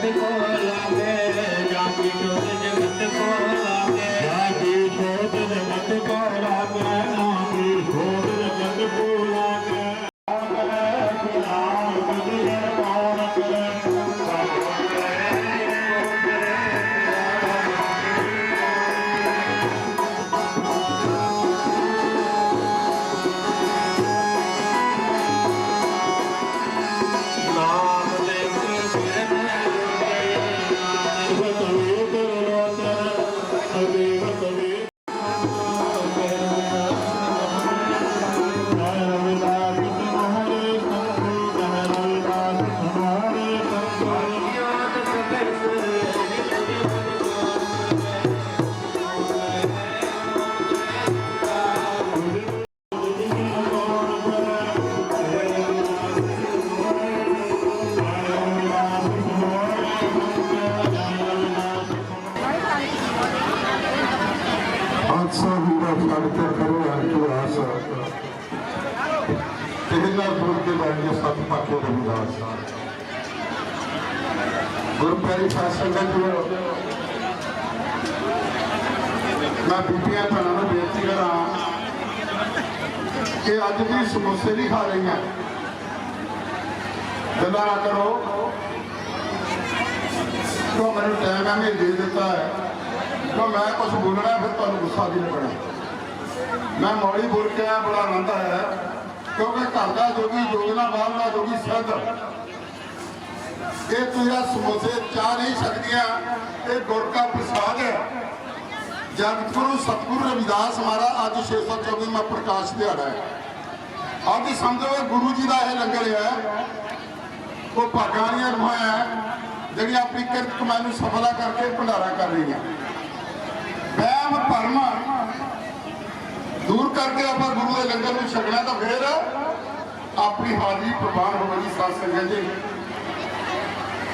जगत को लागे, जाकी जोत जगत को लागे, जाकी जोत जगत को लागे, जाकी जोत जगत को लागे। गुरुप्यारी संगत मैं बीबियां भैनों को बेनती करा कि अज भी समोसे नहीं खा रही हैं, गल्ला ना करो। तो मैंने टाइम है दे दिता है, तो मैं कुछ बोलना फिर तुम गुस्सा भी लगना। मैं मौड़ी बोल के आया, बड़ा आनंद आया क्योंकि घर का जोगी जोगना बाहर का जोगी सिद्ध ये तुझा समोसे चाह नहीं सकती, ये गुड़ का प्रसाद है। जगतगुरु सतगुरु रविदास महाराज अज 624वां प्रकाश दिहाड़ा है। अज समझो गुरु जी का यह लंगर है, वो भागानियां रूहां है जी अपनी किरत कमाई को सफला करके भंडारा कर रही है। वहम भरम दूर करके आप गुरु के लंगर में छकना, तो फिर अपनी हाजरी प्रवान होगी। साथ संगत जी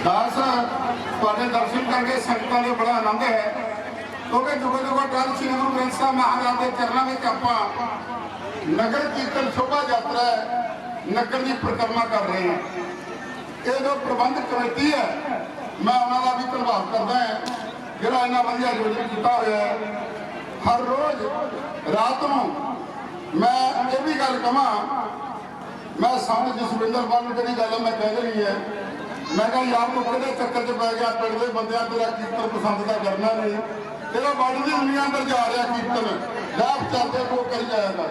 दास तुहाडे दर्शन करके संगतां को बड़ा आनंद है, क्योंकि जुगो जुगो टल श्री गुरु ग्रंथ साहिब महाराज के चरणों में आपां नगर कीर्तन शोभा यात्रा नगर की परिक्रमा कर रहे हैं। ये जो प्रबंध कमेटी है मैं उन्होंने भी धन्यवाद करता है जिहड़ा इन्ना वधिया आयोजन किया हुआ है। हर रोज रात को मैं ये भी गल कहां, मैं सामने जसविंदर बाल जी गल मैं कह रही है, मैं कहा यार तू कि चक्कर च पै गया, पिंड के बंद तेरा कीर्तन पसंद का करना नहीं, तेरा बड़ी की दुनिया अंदर जा रहा कीर्तन लाभ चलते को करी जाएगा।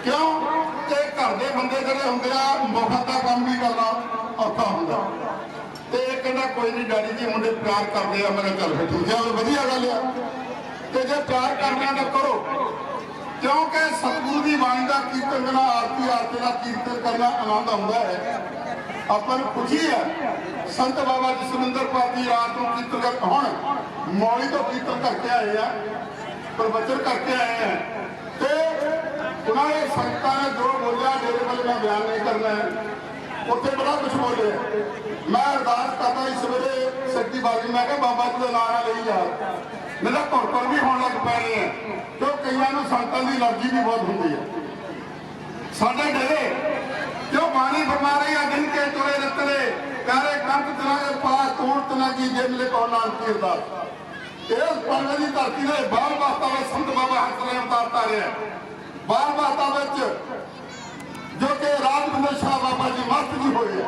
क्यों कि घर के बंदे जोड़े होंगे मुफ्त का काम भी करना औखा होंगे। तो ये कहना कोई नहीं डैडी जी मुंडे प्यार करते हैं, मैं चल फिर ठीक है वधिया गल है। तो जो प्यार करना तो करो, क्योंकि सतगुरु की बाणी का कीर्तन करना, आरती आरती का कीर्तन करना आनंद आता है। अपन खुशी है संत बाबा जसविंदर पाल जी रात को कीर्तन कर हुण मौली तो कीर्तन करके आए हैं, प्रवचन करके आए हैं। तो उन्होंने संगत ने जो बोलिया डेरे वाले मैं बयान नहीं करना है, उत्थे बड़ा कुछ बोले। मैं अरदास करता इस वेले सच्ची बाजी, मैं क्या बाबा जी का नाम ना ले यार मेरा घुर भी होने लग पै रहे हैं, क्यों कई संगतों की एलर्जी भी बहुत होती है। साढ़े डेरे क्यों बाणी फरमा रही है दिन के तुरे रतले प्यारे कंठ तना के पास तोड़ तना की जिम ले को नानक की अरदास। इस पंगत की धरती ने बाल वास्ता में संत बाबा हंसराय अवतार तारे बाल वास्ता में जो कि राजविंदर शाह बाबा जी मस्त जी हुए,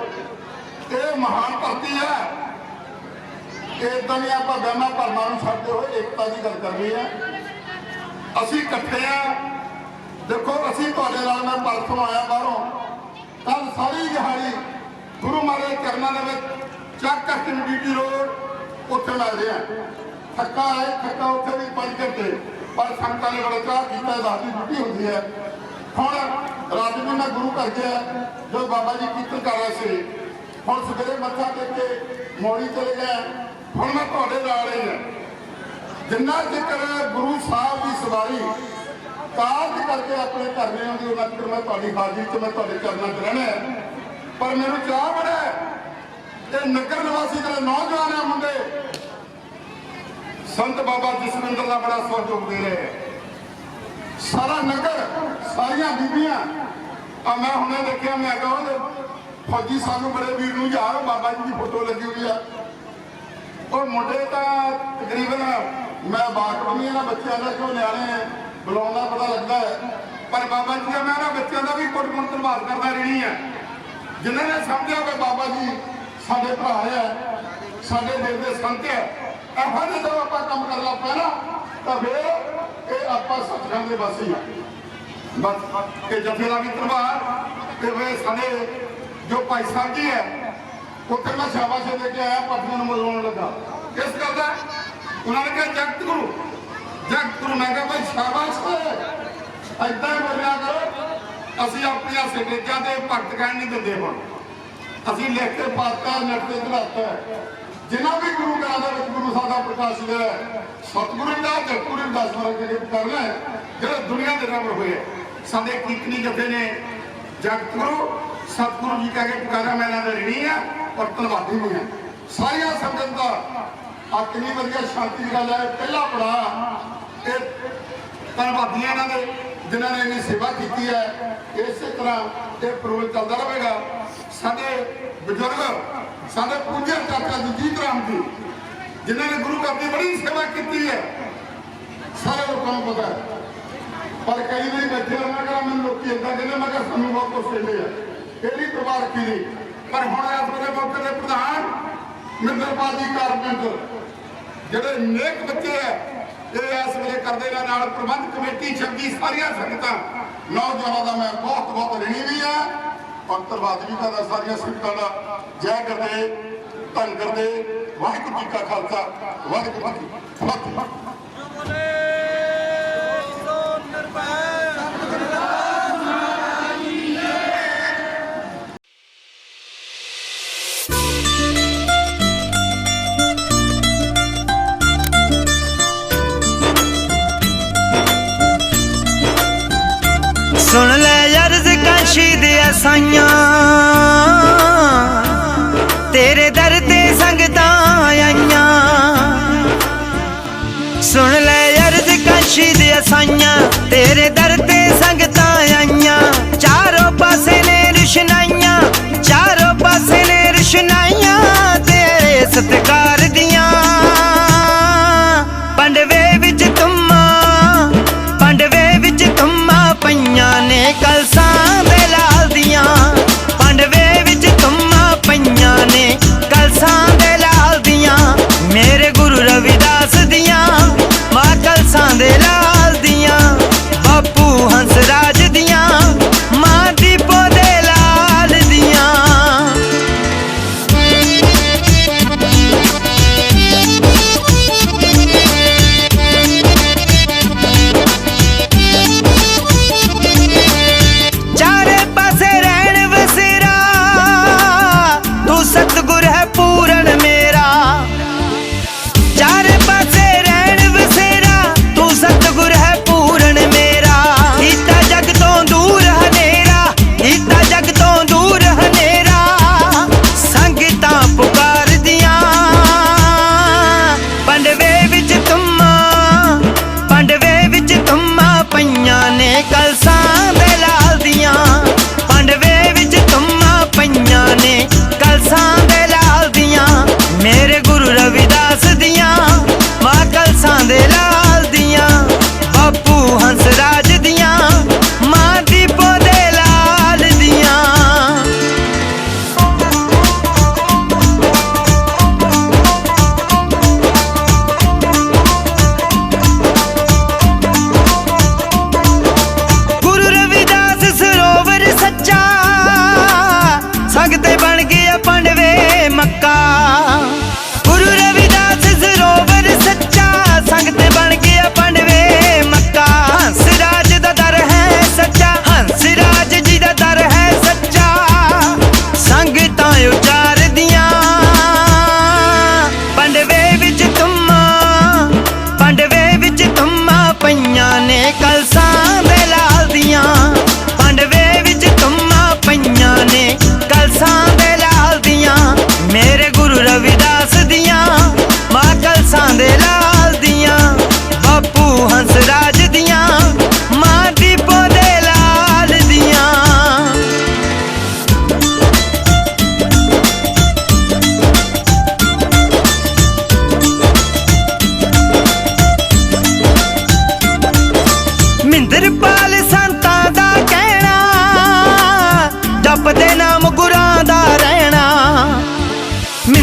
ये महान धरती है। इदा दी आप बहमा भरमा छड्डते हुए एकता की गल करनी है। असी इकट्ठे हैं, देखो असी तुहाडे नाल मैं परसों आया बाहरों, कल सारी दिहाड़ी गुरु महाराज चरणों के चक कस्टडी रोड उत्थे मिल रहे हैं। थक्का है थक्का उत्थे भी 5 घंटे, पर संगतां ने बड़ा चाह किया, रात की छुट्टी होती है। हुण रात में मैं गुरु घर गया जो बाबा जी कीर्तन कर रहे थे, हुण सवेरे मत्था टेक के मौड़ी चले गए, हुण मैं तुहाडे नाल ही हां। जिन्ना चिकर गुरु साहब की सवारी काज करके अपने घर में आती उन्ना चिकर मैं तुहाडी हाजरी च मैं तुहाडे चरणों च रहना है। पर मैनूं चाह बड़ा है कि नगर निवासी जो नौजवान है मुंडे संत बाबा जसविंदर का बड़ा सहयोग दे रहे हैं। सारा नगर सारिया बीबियां मैं हमने देखा, मैं कहा फौजी सानू बड़े वीर नूं यार बाबा जी की फोटो लगी हुई है, ਮੁੰਡੇ ਤਾਂ ਤਕਰੀਬਨ ਮੈਂ ਵਾਕਫ ਨਹੀਂ ਇਹਨਾਂ ਬੱਚਿਆਂ ਦਾ ਕਿਉਂ ਨਿਆਣੇ ਬੁਲਾਉਣ ਦਾ ਪਤਾ ਲੱਗਦਾ ਹੈ, ਪਰ ਬਾਬਾ ਜੀ ਦਾ ਮੈਂ ਇਹਨਾਂ ਬੱਚਿਆਂ ਦਾ ਵੀ ਕੁੱਟ ਕੁੱਟ ਧੰਨਵਾਦ ਕਰਦਾ ਰਹਿਣੀ ਹੈ, ਜਿਨ੍ਹਾਂ ਨੇ ਸਮਝਿਆ ਕਿ ਬਾਬਾ ਜੀ ਸਾਡੇ ਭਰਾ ਹੈ, ਸਾਡੇ ਦਿਲ ਦੇ ਸੰਤ ਹੈ। ਇਹੋ ਜਿਹੇ ਜਦੋਂ ਆਪਾਂ ਕੰਮ ਕਰ ਲਾ ਪੈਣਾ ਤਾਂ ਫਿਰ ਇਹ ਆਪਾਂ ਸੱਚਖੰਡ ਦੇ ਵਾਸੀ ਹਾਂ। ਬਸ ਇਹ ਜਥੇ ਦਾ ਵੀ ਧੰਨਵਾਦ ਤੇ ਵੇ ਸਾਡੇ ਜੋ ਭਾਈ ਸਾਹਿਬ ਜੀ ਹੈ ਉੱਥੇ ਮੈਂ ਸ਼ਾਬਾਸ਼ ਦੇ ਕੇ ਆਇਆ, ਪਟਨਾ ਨੂੰ ਮਿਲਾਉਣ ਲੱਗਾ। ਇਸ ਗੱਲ ਦਾ ਉਹਨਾਂ ਨੇ ਕਿਹਾ ਜਗਤ ਗੁਰੂ ਮੈਂ ਕਿਹਾ ਭਾਈ ਸ਼ਾਬਾਸ਼ ਏਦਾਂ ਹੀ ਬੋਲਿਆ ਕਰੋ। ਅਸੀਂ ਆਪਣੀਆਂ ਸਟੇਜਾਂ ਤੇ ਭਗਤ ਕਹਿਣ ਨਹੀਂ ਦਿੰਦੇ, ਹੁਣ ਅਸੀਂ ਲਿਖ ਕੇ ਪਾਤਾ ਨੱਟ ਤੇ ਚੜਾਤਾ ਜਿੰਨਾ ਵੀ ਗੁਰੂ ਘਰਾਂ ਦੇ ਵਿੱਚ ਗੁਰੂ ਸਾਹਿਬ ਦਾ ਪ੍ਰਕਾਸ਼ ਲਿਆ ਸਤਿਗੁਰੂ ਦਾ ਜਗਤਗੁਰੂ ਦਾ ਸਮਰਨ ਜਿਹੜੇ ਕਰਨਾ ਹੈ, ਜਿਹੜੇ ਦੁਨੀਆ ਦੇ ਰੰਗ ਹੋਏ ਸਾਡੇ ਕੀਰਤਨੀ ਜਥੇ ਨੇ ਜਗਤ ਗੁਰੂ ਸਤਿਗੁਰੂ ਜੀ ਕਹਿ ਕੇ ਪੁਕਾਰਿਆ। ਮੈਂ ਇਹਨਾਂ ਦਾ ਰਿਣੀ ਆ ਔਰ ਧੰਨਵਾਦੀ ਵੀ ਹਾਂ ਸਾਰੀਆਂ ਸੰਗਤ ਦਾ। ਆ ਕਿੰਨੀ ਵਧੀਆ ਸ਼ਾਂਤੀ ਦੀ ਗੱਲ ਹੈ। ਪਹਿਲਾ ਪੜਾ ਇਹ ਧੰਨਵਾਦੀਆਂ ਇਹਨਾਂ ਦੇ ਜਿਨ੍ਹਾਂ ਨੇ ਇੰਨੀ ਸੇਵਾ ਕੀਤੀ ਹੈ। ਇਸੇ ਤਰ੍ਹਾਂ ਇਹ ਪ੍ਰੋਗਰਾਮ ਚੱਲਦਾ ਰਹੇਗਾ। ਸਾਡੇ ਬਜ਼ੁਰਗ ਸਾਡੇ ਪੂਜਾ ਚਾਚਾ ਜੀ ਜੀਤ ਰਾਮ ਜੀ ਜਿਨ੍ਹਾਂ ਨੇ ਗੁਰੂ ਘਰ ਦੀ ਬੜੀ ਸੇਵਾ ਕੀਤੀ ਹੈ, ਸਾਰੇ ਲੋਕਾਂ ਨੂੰ ਪਤਾ ਹੈ। ਪਰ ਕਈ ਵਾਰੀ ਬੈਠੇ ਰਹਿਣਾ ਕਿ ਮੈਨੂੰ ਲੋਕੀ ਏਦਾਂ ਕਹਿੰਦੇ, ਮੈਂ ਕਿਹਾ ਸਾਨੂੰ ਬਹੁਤ ਕੁਛ ਕਹਿੰਦੇ ਆ, ਇਹ ਨਹੀਂ ਪ੍ਰਵਾਹ ਰੱਖੀ ਦੀ। ਪਰ ਹੁਣ ਇਸ ਵੇਲੇ ਮੌਕੇ ਦੇ ਪ੍ਰਧਾਨ ਮਿੰਦਰਪਾਲ ਜੀ ਕਾਰਪੈਂਟਰ ਜਿਹੜੇ ਨੇਕ ਬੱਚੇ ਹੈ, ਇਹ ਇਸ ਵੇਲੇ ਕਰਦੇ ਇਹਨਾਂ ਨਾਲ ਪ੍ਰਬੰਧ ਕਮੇਟੀ 26 ਸਾਰੀਆਂ ਸੰਗਤਾਂ ਨੌਜਵਾਨਾਂ ਦਾ ਮੈਂ ਬਹੁਤ ਬਹੁਤ ਰਿਣੀ ਵੀ ਆ ਔਰ ਧੰਨਵਾਦ ਵੀ ਕਰਦਾ ਸਾਰੀਆਂ ਸੰਗਤਾਂ ਦਾ। ਜੈ ਕਰਦੇ ਧੰਨ ਕਰਦੇ ਵਾਹਿਗੁਰੂ ਜੀ ਕਾ ਖਾਲਸਾ ਵਾਹਿਗੁਰੂ ਜੀ ਕੀ ਫਤਿਹ। सुन ले अर्ज काशी दे साइयां तेरे दर ते संगतां आइयां। सुन ले अर्ज काशी दे साइयां तेरे दर ते संगतां आइयां। चारों पासे ने रिशनाइयां, चारों पासे ने रिशनाइयां तेरे सत्कार दियां। पंडवे विच तुम्मा, पंडवे विच तुम्मा पईयां ने कलसां दे लाल दियां। पंडवे विच तुम्मा पईयां ने कलसां दे लाल दियां। मेरे गुरु रविदास दियां मां कलसां दे लाल दियां। बापू हंस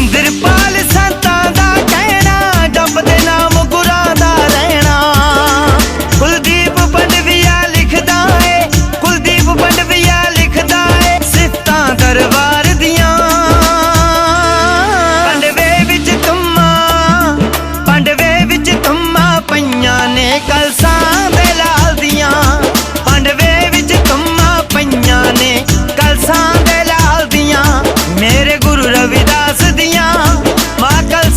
ਇੰਦਰਪਾਲ ਸੰਤਾਂ ਦਾ ਕਹਿਣਾ ਜਪਦੇ ਨਾਮ ਗੁਰਾਂ ਦਾ ਰਹਿਣਾ ਕੁਲਦੀਪ ਪੰਡਵੀਆ ਲਿਖਦਾ ਏ ਕੁਲਦੀਪ ਪੰਡਵੀਆ ਲਿਖਦਾ ਏ ਸਿਫਤਾਂ ਦਰਬਾਰ ਦੀਆਂ ਪੰਡਵੇ ਵਿੱਚ ਕੰਮਾਂ ਪਈਆਂ ਨੇ ਕਲਸਾਂ ਦੇ ਲਾਲ ਦੀਆਂ ਪੰਡਵੇ ਵਿੱਚ ਕੰਮਾਂ ਪਈਆਂ ਨੇ ਕਲਸਾਂ ਦੇ ਲਾਲ ਦੀਆਂ ਮੇਰੇ ਗੁਰੂ ਰਵਿਦਾਸ ਦੀਆਂ ਮਾਂ ਕਲਸਾਂ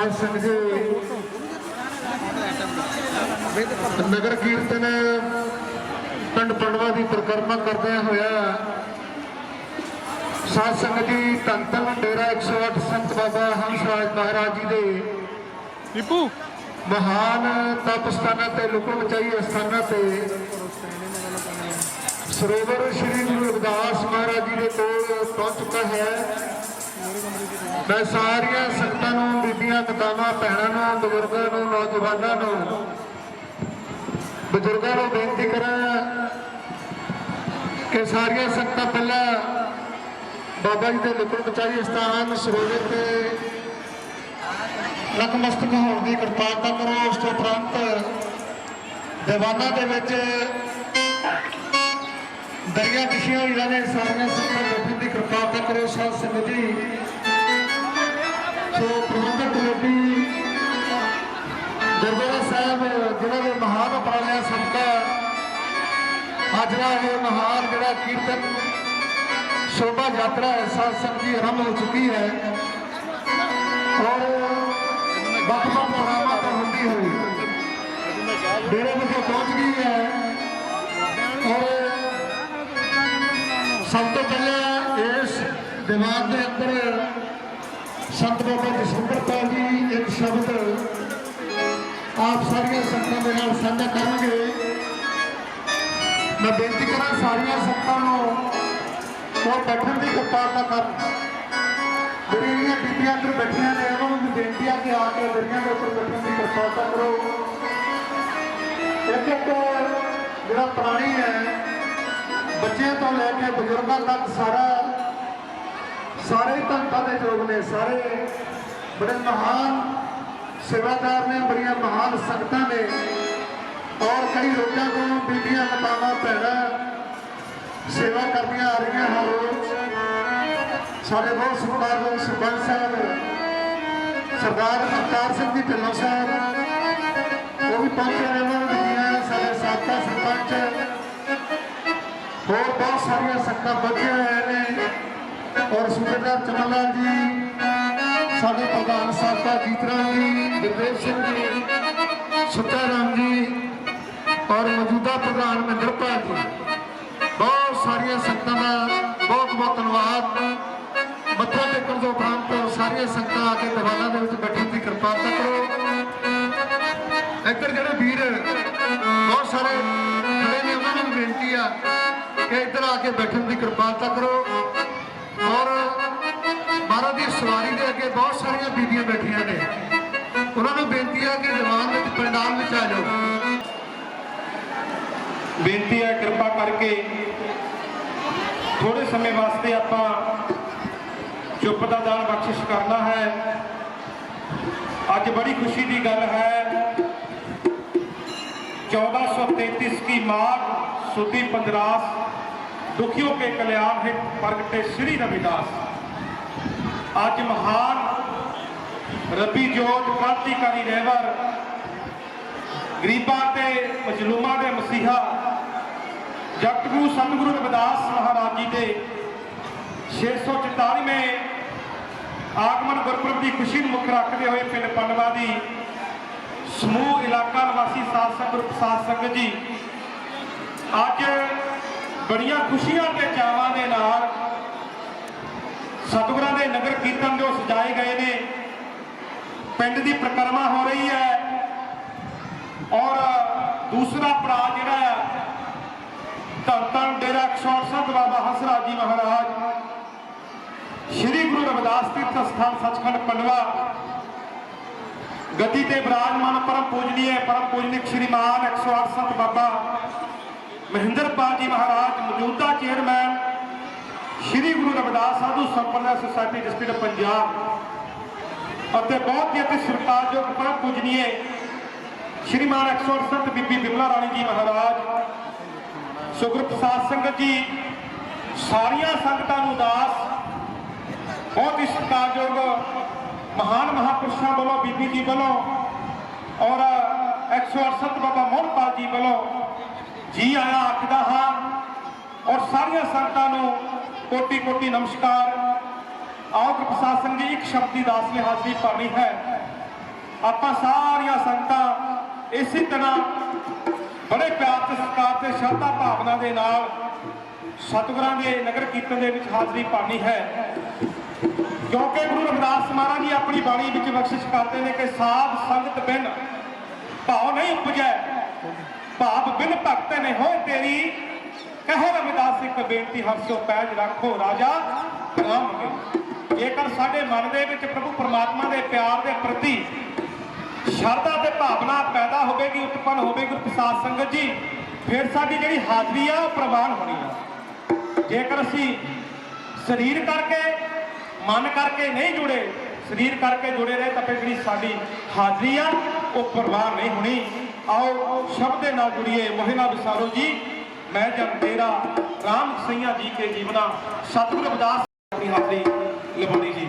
साध संगत जी नगर कीर्तन पिंड पंडवा की परिक्रमा करते हुए साध संगत जी धन धन डेरा 108 संत बाबा हंसराज महाराज जी के महान तप स्थानों से लुकड़ मचाई स्थानों से सरोवर श्री गुरु रविदास महाराज जी के कोल पहुंच चुका है। मैं सारिया संगतां नूं, बीबियां, मातावां, भैणां, बजुर्गों, नौजवानों, बुजुर्गों बेनती करा कि सारिया संगतां पहला बाबा जी के लुकड़ मचाई स्थान सरोवर से नतमस्तक होने की कृपालता करो। उस तो उपरंत दीवाना के दरिया बिछिया हुई ने सारिया संगतां बैठने की कृपालता करो। साध संगत जी तो प्रबंधक कमेटी गुरुद्वारा साहब जिन्होंने महान उपराले सबका अज का ये महान जोड़ा कीर्तन शोभा यात्रा है साध संगत जी आरंभ हो चुकी है और बख-बख पड़ावां तो होती हुई डेरे में पहुंच गई है। और सब तो पहले इस दीवान के अंदर संत बाबा जसविंदर पाल जी एक शब्द आप सारिया संगतां दे नाल साझा करेंगे। मैं बेनती करा सारिया संगतां नूं वो बैठन की कृपालता कर बीबियां अंदर बैठिया ने उन्होंने बेनती है कि आके दरिया के उपर बैठने की कृपालता करो। एक एक जो प्राणी है बच्चे तो लैके बजुर्गों तक सारे धनता के योग ने, सारे बड़े महान सेवादार ने, बड़ी महान संगतां ने और कई रोजा को बीबियां, मातावां, भैणां सेवा करदियां आ रही हैं। हर रोज साढ़े बहुत सत्कारयोग सरपंच साहब सरदार अवतार सिंह जी ढिल्लों साहब वो भी पहुंचे हैं। उन्होंने दिया साढ़े साबका सरपंच और बहुत सारिया संगतां पहुंचे हुए हैं और सूबेदार चमन लाल जी, साढ़े प्रधान साबका जीतराम जी, गुरदेव सिंह जी, सुच्चा राम जी और मौजूदा प्रधान महेंद्रपाल जी, बहुत सारिया संगतां का बहुत बहुत धन्यवाद। मत्था टेकण तो उपरंत सारिया संगतां आके दीवाना दे विच बैठण की कृपालता करो। इधर जिहड़े वीर बहुत सारे खड़े ने उन्होंने भी बेनती है कि इधर आके बैठण की कृपालता करो। और महाराज की सवारी के अगे बहुत सारिया बीबियां बैठिया ने, उन्होंने बेनती है कि दीवान में पंडाल में आ जाओ। बेनती है कृपा करके थोड़े समय वास्ते आपां चुप का दान बख्शिश करना है। अज बड़ी खुशी की गल है 1433 की माघ सुदी 15 दुखियों के कल्याण हित प्रगटे श्री रविदास। आज महान रबी जोत क्रांतिकारी रहवर गरीबां ते मजलूमां दे मसीहा जगतगुरु सतगुरु रविदास महाराज जी के 644वें आगमन गुरपुरब की खुशी मुख रखते हुए पिंड पंडवा की समूह इलाका निवासी साध संगत जी अज बड़िया खुशियां के चावां दे नाल सतगुरां दे नगर कीर्तन जो सजाए गए ने पिंड की परिक्रमा हो रही है। और दूसरा पड़ा जिहड़ा धन धन डेरा 108 संत बाबा हंसराज जी महाराज श्री गुरु रविदास तीर्थ स्थान सचखंड पंडवा गद्दी ते विराजमान परम पूजनीय श्रीमान 108 संत बाबा महेंद्रपाल जी महाराज मौजूदा चेयरमैन श्री गुरु रविदास साधु संप्रदाय सोसायटी डिस्ट्रिक्ट पंजाब और बहुत ही अति सरकारयोग परम पूजनीय श्रीमान 108 संत बीबी बिमला रानी जी महाराज सुगुरु प्रसाद संगत जी सारिया संगतां नूं दास बहुत ही सत्कारयोग महान महापुरुषों वालों बीबी जी वालों और 108 संत बाबा मोहनपाल जी वालों जी आया आखदा हाँ। और सारिया संगतां नूं कोटि कोटि नमस्कार। आओ गुरु प्रसाद सिंह जी एक शब्द की दास ने हाजरी पानी है। ਆਪਾਂ ਸਾਰੀਆਂ ਸੰਗਤਾਂ ਇਸੇ ਤਰ੍ਹਾਂ ਬੜੇ ਪਿਆਰ ਤੇ ਸਤਿਕਾਰ ਤੇ ਸ਼ਰਧਾ ਭਾਵਨਾ ਦੇ ਨਾਲ ਸਤਿਗੁਰਾਂ ਦੇ ਨਗਰ ਕੀਰਤਨ ਦੇ ਵਿੱਚ ਹਾਜ਼ਰੀ ਪਾਉਣੀ ਹੈ, ਕਿਉਂਕਿ ਗੁਰੂ ਰਵਿਦਾਸ ਮਹਾਰਾਜ ਜੀ ਆਪਣੀ ਬਾਣੀ ਵਿੱਚ ਬਖਸ਼ਿਸ਼ ਕਰਦੇ ਨੇ ਕਿ ਸਾਧ ਸੰਗਤ ਬਿਨ ਭਾਉ ਨਹੀਂ ਉਪਜੈ, ਭਾਵ ਬਿਨ ਭਗਤ ਨੇ ਹੋਏ ਤੇਰੀ, ਕਹੋ ਰਵਿਦਾਸ ਇੱਕ ਬੇਨਤੀ ਹਰਸ਼ੋ ਪੈਜ ਰੱਖੋ ਰਾਜਾ ਰਾਮ ਕੇ। ਜੇਕਰ ਸਾਡੇ ਮਨ ਦੇ ਵਿੱਚ ਪ੍ਰਭੂ ਪਰਮਾਤਮਾ ਦੇ ਪਿਆਰ ਦੇ ਪ੍ਰਤੀ ਸ਼ਰਧਾ ਤੇ ਭਾਵਨਾ ਪੈਦਾ ਹੋਵੇਗੀ, ਉਤਪੰਨ ਹੋਵੇਗੀ ਸਾਧ ਸੰਗਤ ਜੀ, ਫਿਰ ਸਾਡੀ ਜਿਹੜੀ ਹਾਜ਼ਰੀ ਆ ਉਹ ਪ੍ਰਵਾਨ ਹੋਣੀ ਆ। ਜੇਕਰ ਅਸੀਂ ਸਰੀਰ ਕਰਕੇ ਮਨ ਕਰਕੇ ਨਹੀਂ ਜੁੜੇ, ਸਰੀਰ ਕਰਕੇ ਜੁੜੇ ਰਹੇ ਤਾਂ ਫਿਰ ਜਿਹੜੀ ਸਾਡੀ ਹਾਜ਼ਰੀ ਆ ਉਹ ਪ੍ਰਵਾਨ ਨਹੀਂ ਹੋਣੀ। ਆਓ ਸ਼ਬਦ ਦੇ ਨਾਲ ਜੁੜੀਏ। ਮੋਹਿ ਨਾ ਵਿਸਾਰੋ ਜੀ ਮੈਂ ਜਨ ਤੇਰਾ, ਰਾਮ ਸਈਆ ਜੀ ਕੇ ਜੀਵਨਾ, ਸਤਿਗੁਰੂ ਰਵਿਦਾਸ ਦੀ ਹਾਜ਼ਰੀ ਲਵਾਉਣੀ ਜੀ।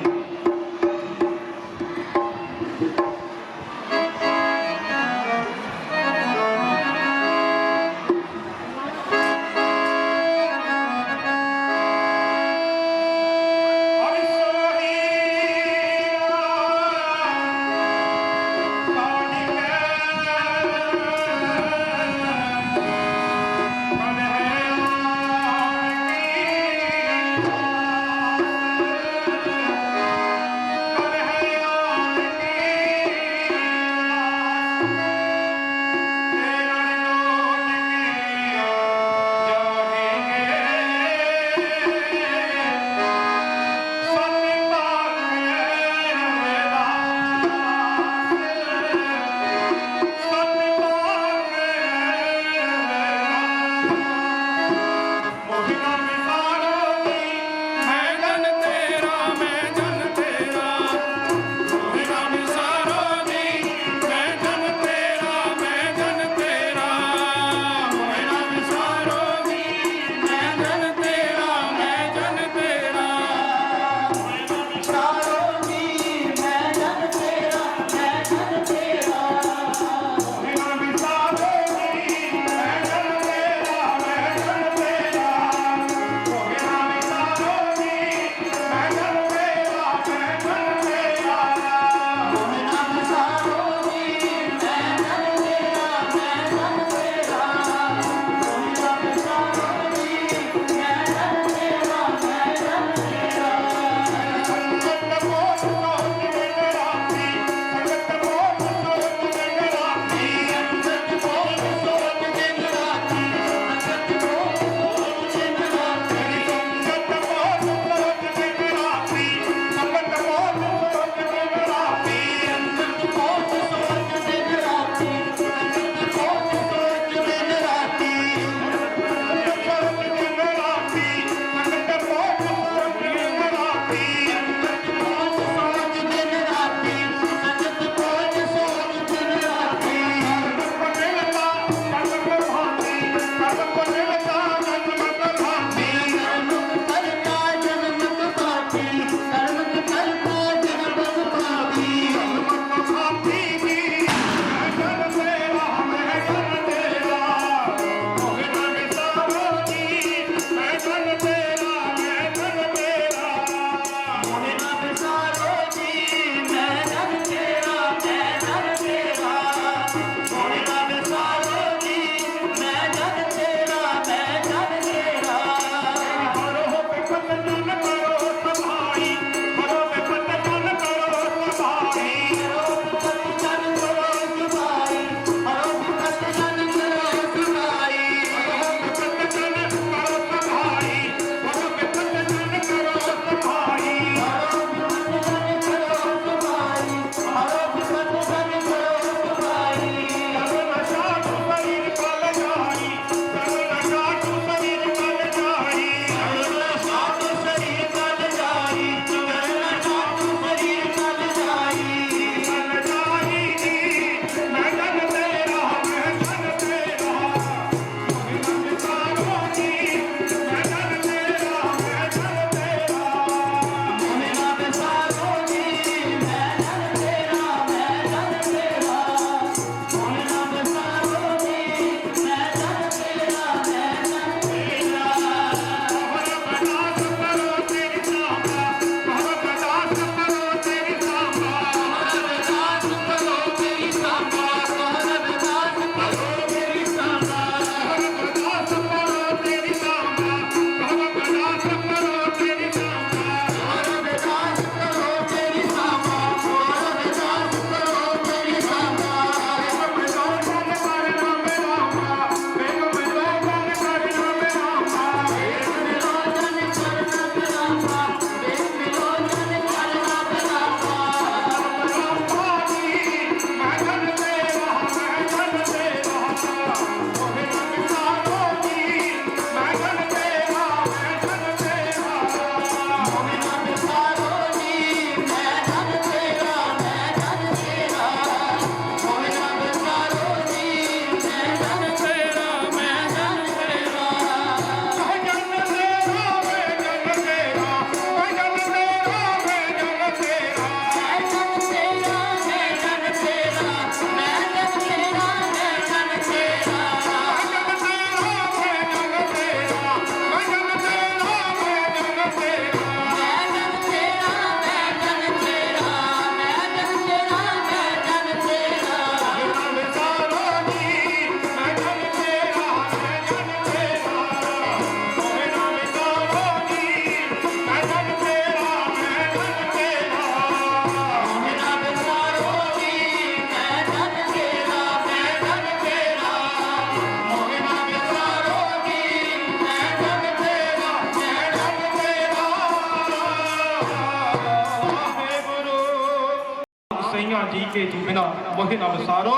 सके जी बिना मोहे ना विसारो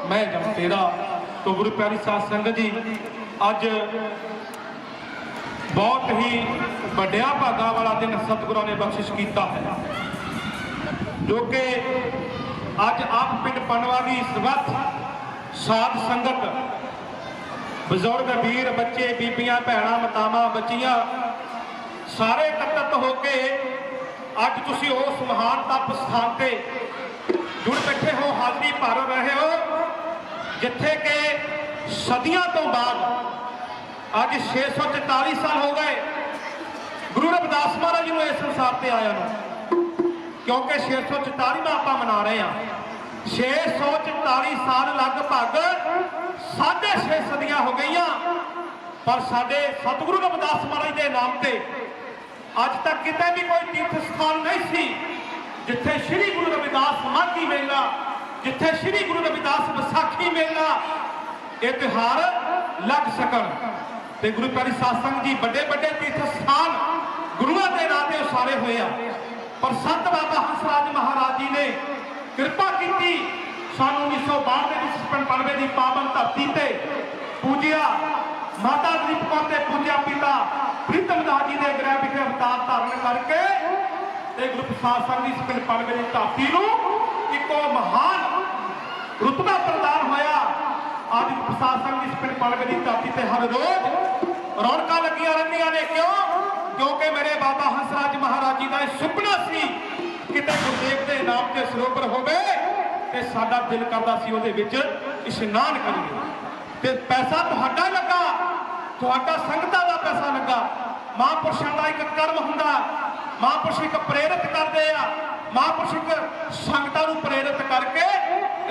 मैं जम तेरा। तो गुरु प्यारी साध संगत जी अज बहुत ही वड्डिया भागा वाला दिन सतगुरां ने बख्शिश किया है, जो कि अज आप पिंड पनवा की समर्थ साध संगत बजुर्ग वीर बच्चे बीबियां भैणां मातावां बच्चियां सारे एकत्रित होके अज तुसी उस महान तप स्थान ते जुड़ बैठे हो, हाजरी भर रहे हो, जिथे के सदियों तो बाद अज 644 साल हो गए गुरु रविदास महाराज जी इस संसार से आया नूं, क्योंकि 644वां आपां मना रहे हैं। 644 साल लगभग 6.5 सदियां हो गई, पर साडे सतगुरु रविदास महाराज के नाम से अज तक किते भी कोई तीर्थ स्थान नहीं सी जिथे श्री गुरु रविदास माघी मेला, जिथे श्री गुरु रविदास विसाखी मेला ये त्योहार लग सकन। ते गुरु प्यारी साध संगत जी बड़े बड़े तीर्थ स्थान गुरुआं दे नाम ते उसारे होए आ, पर संत बाबा हंसराज महाराज जी ने कृपा की सानू 1992 की पावन धरती से पूजिया माता दलीप कौर ते पूजिया पिता प्रीतम दास जी ने गृह विखे अवतार धारण करके गुरु प्रसाद संघ इस पिंड पनवे की धरती नूं इको महान रुतबा प्रदान होया। आज गुरु प्रसाद संघ इस पिंड पनवे की धरती से हर रोज रौनकां लगियां रहिंदियां ने, क्यों? क्योंकि मेरे बाबा हंसराज महाराज जी का यह सुपना सी किते गुरदेव के नाम से सरोवर होवे ते साडा दिल करदा सी उहदे विच इशनान करिए, ते पैसा तुहाडा लगा, तुहाडा संगतां दा पैसा लगा। महापुरुषां दा एक कर्म हुंदा, महापुरुष एक प्रेरित करते हैं, महापुरुष एक संगतां नूं प्रेरित करके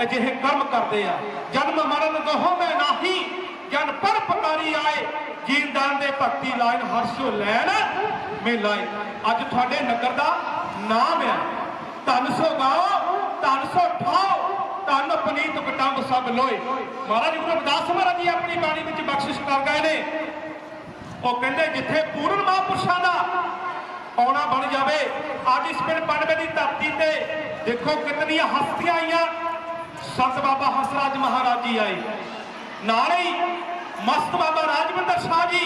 अजिहे कर्म करते हैं। जन्म मरण दोहों में नाही जन पर पकारी आए, जीवदान दे भक्ति लाइन हर्षो लैन में लाए। अज तुहाडे नगर दा नाम है, धन सो गाओ धन सो ठाओ धन पनीत बटंग सब लोए। महाराज गुरु रविदास महाराज जी अपनी बाणी विच बख्शिश कर गए ने, वो कहते जिथे पूर्ण महापुरुषों का आना बन जाए। अज इस पिंड पनवे की धरती से देखो कितनी हस्तियां आईयां, संत बाबा हंसराज महाराज जी आए, नाले ही मस्त बाबा राजविंदर शाह जी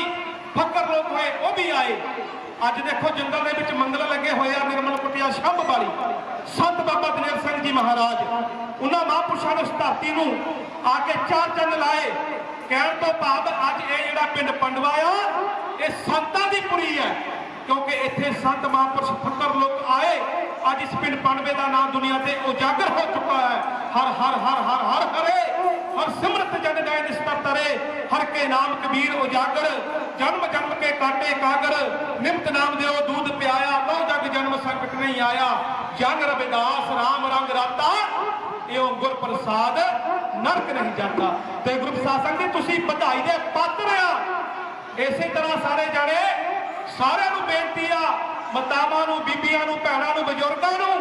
फकर लोग हुए वो भी आए। अज देखो जंगल के विच मंगल लगे हुए आ, निर्मल कुटिया शंभ वाली संत बाबा दलेर सिंह जी महाराज उन्होंने महापुरुषों ने उस धरती नूं आके चार चंद लाए। कहण तो भाव अज ये जिहड़ा पिंड पंडवा आ ये संतां दी पुरी है, क्योंकि इत्थे संत महापुरुष फकर लोग आए। अज इस पिंड पनवे का नाम दुनिया से उजागर हो चुका है। हर हर हर हर हर हरे हर सिमरत जन गए निस्तर तरे, हर के नाम कबीर उजागर, जन्म जन्म के काटे कागर, निमत नाम देओ दूध प्याया, लो जग जन्म संकट नहीं आया, जन रविदास राम रंग राता, एवं गुर प्रसाद नरक नहीं जाता। तो गुरु प्रसाद संघ जी तुसीं बधाई दे पात्र आ। इसे तरह सारे जाने सारे नूं बेनती आ, मातावां नूं बीबियां नूं भैणां नूं बजुर्गां नूं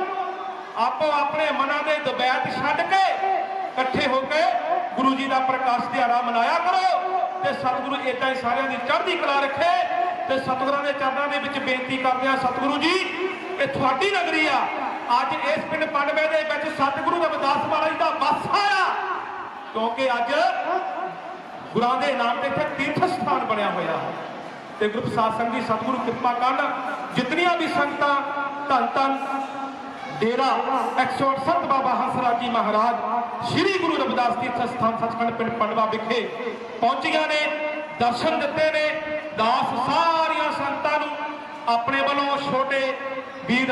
आपो अपने मनां दे दबैत छड्ड के इकट्ठे होकर गुरु जी का प्रकाश दिहाड़ा मनाया करो, ते सतगुरु इदां ही सारिਆਂ ਦੀ चढ़दी कला रखे। ते सतगुरां दे चरणां दे विच बेनती करदे आ, सतगुरु जी ये तुहाडी नगरी आ, अज इस पिंड पनवे दे विच सतगुरु रविदास महाराज दा वस आया, क्योंकि अज गुरां दे नाम ते इत्थे तीर्थ स्थान बनया होया है। ते गुरु प्रसाद संघ जी सतगुरु कृपा करन, जितनियां भी संगतां धन धन डेरा 168 बाबा हंसराज जी महाराज श्री गुरु रविदास तीर्थ स्थान सचखंड पिंड पनवा विखे पहुंचिया ने, दर्शन दिते ने। दास सारिया संतां नूं अपने वालों छोटे वीर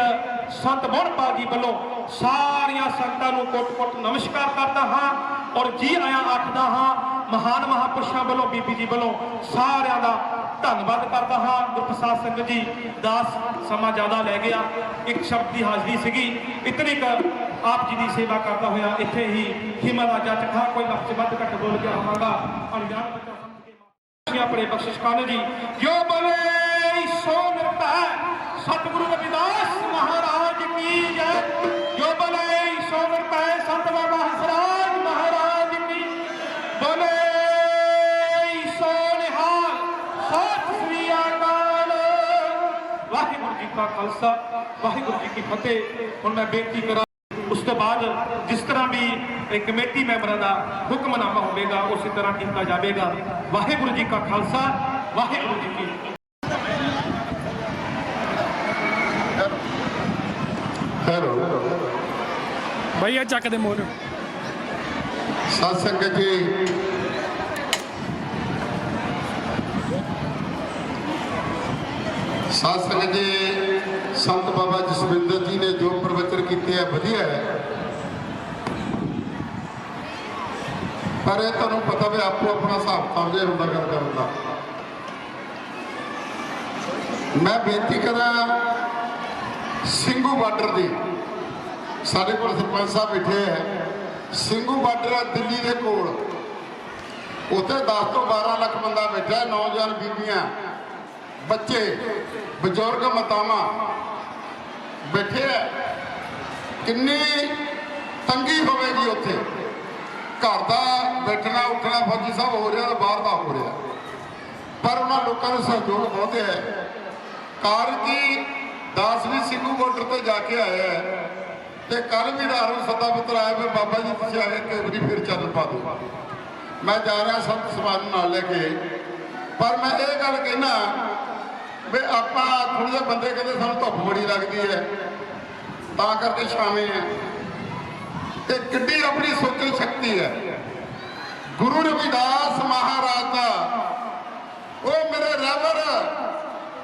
संत मोहनपाल जी वालों सारिया संतां नूं कोट-कोट नमस्कार करता हाँ और जी आया आखदा हाँ। महान महापुरुषों वालों बीबी जी वालों सारिया का धन्यवाद करता हाँ। गुरु प्रसाद संघ जी दास समा ज़्यादा लै गया, एक शब्द की हाजरी सीगी, इतनी आप जी की सेवा करता हुआ इत्थे ही हिमत आजा चखा कोई लफ्ज वध घट बोल गया होगा। अनजान बच्चा समझ के अपने बख्शिश खान जी जो बोले सो मिलता है। सतगुरु रविदास महाराज की जय, जो बोले सो मिलता है। संत बाबा हंसराज महाराज की बोले सो निहाल सत श्री अकाल। वाहिगुरु जी का खालसा वाहिगुरु जी की फतेह। हुण मैं बेनती करा उस ਤੋਂ ਬਾਅਦ ਜਿਸ ਤਰ੍ਹਾਂ ਵੀ ਇਹ ਕਮੇਟੀ ਮੈਂਬਰਾਂ ਦਾ ਹੁਕਮਨਾਮਾ ਹੋਵੇਗਾ ਉਸੇ ਤਰ੍ਹਾਂ ਕੀਤਾ ਜਾਵੇਗਾ। ਵਾਹਿਗੁਰੂ ਜੀ ਕਾ ਖਾਲਸਾ, ਵਾਹਿਗੁਰੂ ਜੀ ਕੀ ਫਤਿਹ। ਭਈਆ ਚੱਕ ਦੇ ਮੋਰ। ਸਾਧ ਸੰਗਤ ਜੀ, ਸਾਧ ਸੰਗਤ ਜੀ, ਸੰਤ ਬਾਬਾ ਜਸਵਿੰਦਰ ਜੀ ਨੇ ਜੋ ਪ੍ਰਵਚਨ ਕੀਤੇ ਆ ਵਧੀਆ ਹੈ, ਪਰ ਇਹ ਤੁਹਾਨੂੰ ਪਤਾ ਵੀ ਆਪੋ ਆਪਣਾ ਹਿਸਾਬ ਕਿਤਾਬ ਜਿਹਾ ਹੁੰਦਾ ਗੱਲ ਕਰਨ ਦਾ। ਮੈਂ ਬੇਨਤੀ ਕਰਾਂ ਸਿੰਘੂ ਬਾਰਡਰ ਦੀ, ਸਾਡੇ ਕੋਲ ਸਰਪੰਚ ਸਾਹਿਬ ਬੈਠੇ ਹੈ। ਸਿੰਘੂ ਬਾਰਡਰ ਦਿੱਲੀ ਦੇ ਕੋਲ, ਉੱਥੇ 10 ਤੋਂ 12 ਲੱਖ ਬੰਦਾ ਬੈਠਾ, ਨੌਜਵਾਨ ਬੀਬੀਆਂ, ਬੱਚੇ, ਬਜ਼ੁਰਗ, ਮਾਤਾਵਾਂ ਬੈਠੇ ਹੈ। ਕਿੰਨੀ ਤੰਗੀ ਹੋਵੇਗੀ ਉੱਥੇ। ਘਰ ਦਾ ਬੈਠਣਾ ਉੱਠਣਾ ਫੌਜੀ ਸਾਹਿਬ ਹੋ ਰਿਹਾ ਤੇ ਬਾਹਰ ਦਾ ਹੋ ਰਿਹਾ, ਪਰ ਉਹਨਾਂ ਲੋਕਾਂ ਨੂੰ ਸਹਿਯੋਗ ਬਹੁਤ ਹੈ। ਕਾਰਨ ਕੀ, ਦਾਸ ਵੀ ਸਿੰਘੂ ਬਾਰਡਰ ਤੇ ਜਾ ਕੇ ਆਇਆ ਹੈ ਤੇ ਕੱਲ ਵੀ ਧਾਰੂ ਸੱਦਾ ਪੁੱਤਰ ਆਇਆ ਵੀ ਬਾਬਾ ਜੀ ਤੁਸੀਂ ਆਏ ਕਿ ਵਾਰੀ ਫਿਰ ਚੱਲ ਪਾ ਦਿਓ। ਮੈਂ ਜਾ ਰਿਹਾ ਸੰਤ ਸਮਾਨ ਨਾਲ ਲੈ ਕੇ, ਪਰ ਮੈਂ ਇਹ ਗੱਲ ਕਹਿਣਾ ਵੀ ਆਪਾਂ ਥੋੜ੍ਹੇ ਜਿਹੇ ਬੰਦੇ ਕਹਿੰਦੇ ਸਾਨੂੰ ਧੁੱਪ ਬੜੀ ਲੱਗਦੀ ਹੈ ਤਾਂ ਕਰਕੇ ਛਾਵੇਂ ਆ। ਤੇ ਕਿੱਡੀ ਆਪਣੀ ਸੋਚਣ ਸ਼ਕਤੀ ਹੈ। ਗੁਰੂ ਰਵਿਦਾਸ ਮਹਾਰਾਜ ਦਾ, ਉਹ ਮੇਰੇ ਰਹਿਬਰ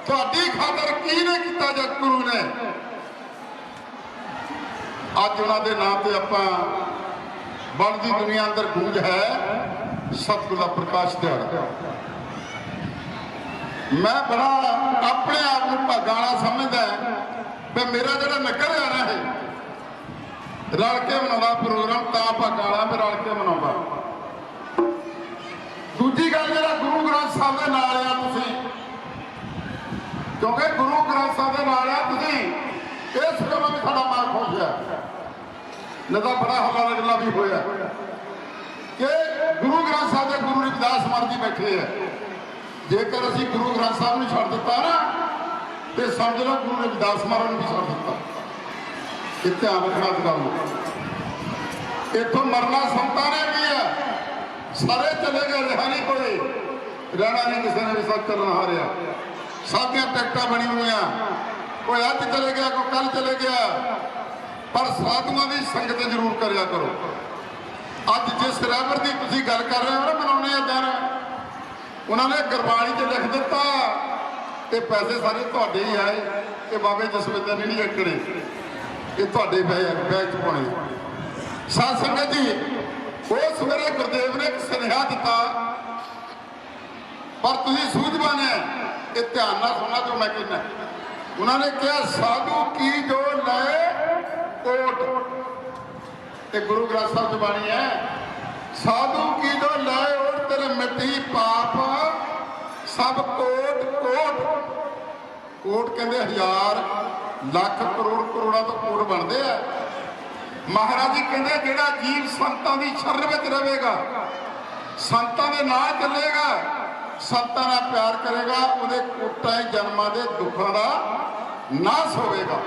ਤੁਹਾਡੀ ਖਾਤਰ ਕੀ ਨੇ ਕੀਤਾ ਜਗ ਗੁਰੂ ਨੇ। ਅੱਜ ਉਹਨਾਂ ਦੇ ਨਾਮ ਤੇ ਆਪਾਂ ਬਣਦੀ ਦੁਨੀਆ ਅੰਦਰ ਗੂੰਜ ਹੈ ਸਤਿਗੁਰ ਦਾ ਪ੍ਰਕਾਸ਼ ਦਿਹਾੜਾ। ਮੈਂ ਬੜਾ ਆਪਣੇ ਆਪ ਨੂੰ ਭਾਗਾਂ ਵਾਲਾ ਸਮਝਦਾ ਵੀ ਮੇਰਾ ਜਿਹੜਾ ਨਗਰ ਆ ਨਾ ਇਹ ਰਲ ਕੇ ਮਨਾਉਂਦਾ ਪ੍ਰੋਗਰਾਮ, ਤਾਂ ਭਾਗਾਂ ਵਾਲਾ ਵੀ ਰਲ ਕੇ ਮਨਾਉਂਦਾ। ਦੂਜੀ ਗੱਲ, ਜਿਹੜਾ ਗੁਰੂ ਗ੍ਰੰਥ ਸਾਹਿਬ ਦੇ ਨਾਲ ਆ ਤੁਸੀਂ, ਕਿਉਂਕਿ ਗੁਰੂ ਗ੍ਰੰਥ ਸਾਹਿਬ ਦੇ ਨਾਲ ਆ ਤੁਸੀਂ, ਇਸ ਗੱਲੋਂ ਵੀ ਸਾਡਾ ਮਨ ਖੁਸ਼ ਹੈ। ਨਹੀਂ ਤਾਂ ਬੜਾ ਹੱਲਾ ਰਗਲਾ ਵੀ ਹੋਇਆ ਕਿ ਗੁਰੂ ਗ੍ਰੰਥ ਸਾਹਿਬ ਦੇ ਗੁਰੂ ਰਵਿਦਾਸ ਮਹਾਰਾਜ ਜੀ ਬੈਠੇ ਆ। ਜੇਕਰ ਅਸੀਂ ਗੁਰੂ ਗ੍ਰੰਥ ਸਾਹਿਬ ਨੂੰ ਛੱਡ ਦਿੱਤਾ ਨਾ ਤੇ ਸਮਝ ਲਓ ਗੁਰੂ ਰਵਿਦਾਸ ਮਹਾਰਾਜ ਨੂੰ ਵੀ ਛੱਡ ਦਿੱਤਾ। ਇਹ ਧਿਆਨ ਰੱਖਣਾ ਇਸ ਗੱਲ ਨੂੰ। ਇੱਥੋਂ ਮਰਨਾ ਸੰਤਾਂ ਨੇ ਵੀ ਹੈ, ਸਾਰੇ ਚਲੇ ਗਏ, ਰਿਹਾ ਨਹੀਂ ਕੋਈ, ਰਹਿਣਾ ਨਹੀਂ ਕਿਸੇ ਨੇ ਵੀ ਸੱਚ ਚੱਲਣਾ ਹਾਰਿਆ। ਸਭ ਦੀਆਂ ਟਿਕਟਾਂ ਬਣੀ ਹੋਈਆਂ, ਕੋਈ ਅੱਜ ਚਲੇ ਗਿਆ, ਕੋਈ ਕੱਲ ਚਲੇ ਗਿਆ, ਪਰ ਸਾਧੂਆਂ ਦੀ ਸੰਗਤ ਜ਼ਰੂਰ ਕਰਿਆ ਕਰੋ। ਅੱਜ ਜਿਸ ਰਹਿਬਰ ਦੀ ਤੁਸੀਂ ਗੱਲ ਕਰ ਰਹੇ ਹੋ ਨਾ, ਮਨਾਉਣੇ ਆ ਦਿਨ, ਉਹਨਾਂ ਨੇ ਗੁਰਬਾਣੀ 'ਚ ਲਿਖ ਦਿੱਤਾ ਤੇ ਪੈਸੇ ਸਾਰੇ ਤੁਹਾਡੇ ਹੀ ਆਏ। ਇਹ ਬਾਬੇ ਜਸਵਿੰਦਰ ਨੇ ਨਹੀਂ ਏਕੜੇ, ਇਹ ਤੁਹਾਡੇ ਬੈਗ 'ਚ ਪਾਉਣੇ। ਸਾਧ ਸੰਗਤ ਜੀ, ਉਸ ਵੇਲੇ ਗੁਰਦੇਵ ਨੇ ਇੱਕ ਸੁਨੇਹਾ ਦਿੱਤਾ, ਪਰ ਤੁਸੀਂ ਸੂਝਵਾਨ ਹੈ, ਇਹ ਧਿਆਨ ਨਾਲ ਸੁਣਨਾ ਜੋ ਮੈਂ ਕਹਿੰਦਾ। ਉਹਨਾਂ ਨੇ ਕਿਹਾ ਸਾਧੂ ਕੀ ਜੋ ਲਏ ਕੋਟ, ਤੇ ਗੁਰੂ ਗ੍ਰੰਥ ਸਾਹਿਬ 'ਚ ਬਾਣੀ ਹੈ, ਸਾਧੂ ਕੀ ਜੋ ਲਏ ਔਰ ਤੇਰੇ ਮਿੱਟੀ ਪਾਪ ਸਭ ਕੋਟ ਕੋਟ। ਕੋਟ ਕਹਿੰਦੇ ਹਜ਼ਾਰ, ਲੱਖ, ਕਰੋੜ, ਕਰੋੜਾਂ ਤੋਂ ਕੋਟ ਬਣਦੇ ਆ। ਮਹਾਰਾਜ ਜੀ ਕਹਿੰਦੇ ਜਿਹੜਾ ਜੀਵ ਸੰਤਾਂ ਦੀ ਸ਼ਰਨ ਵਿੱਚ ਰਹੇਗਾ, ਸੰਤਾਂ ਦੇ ਨਾਲ ਚੱਲੇਗਾ, ਸੰਤਾਂ ਨਾਲ ਪਿਆਰ ਕਰੇਗਾ, ਉਹਦੇ ਕੋਟਾਂ ਜਨਮਾਂ ਦੇ ਦੁੱਖਾਂ ਦਾ ਨਾਸ ਹੋਵੇਗਾ।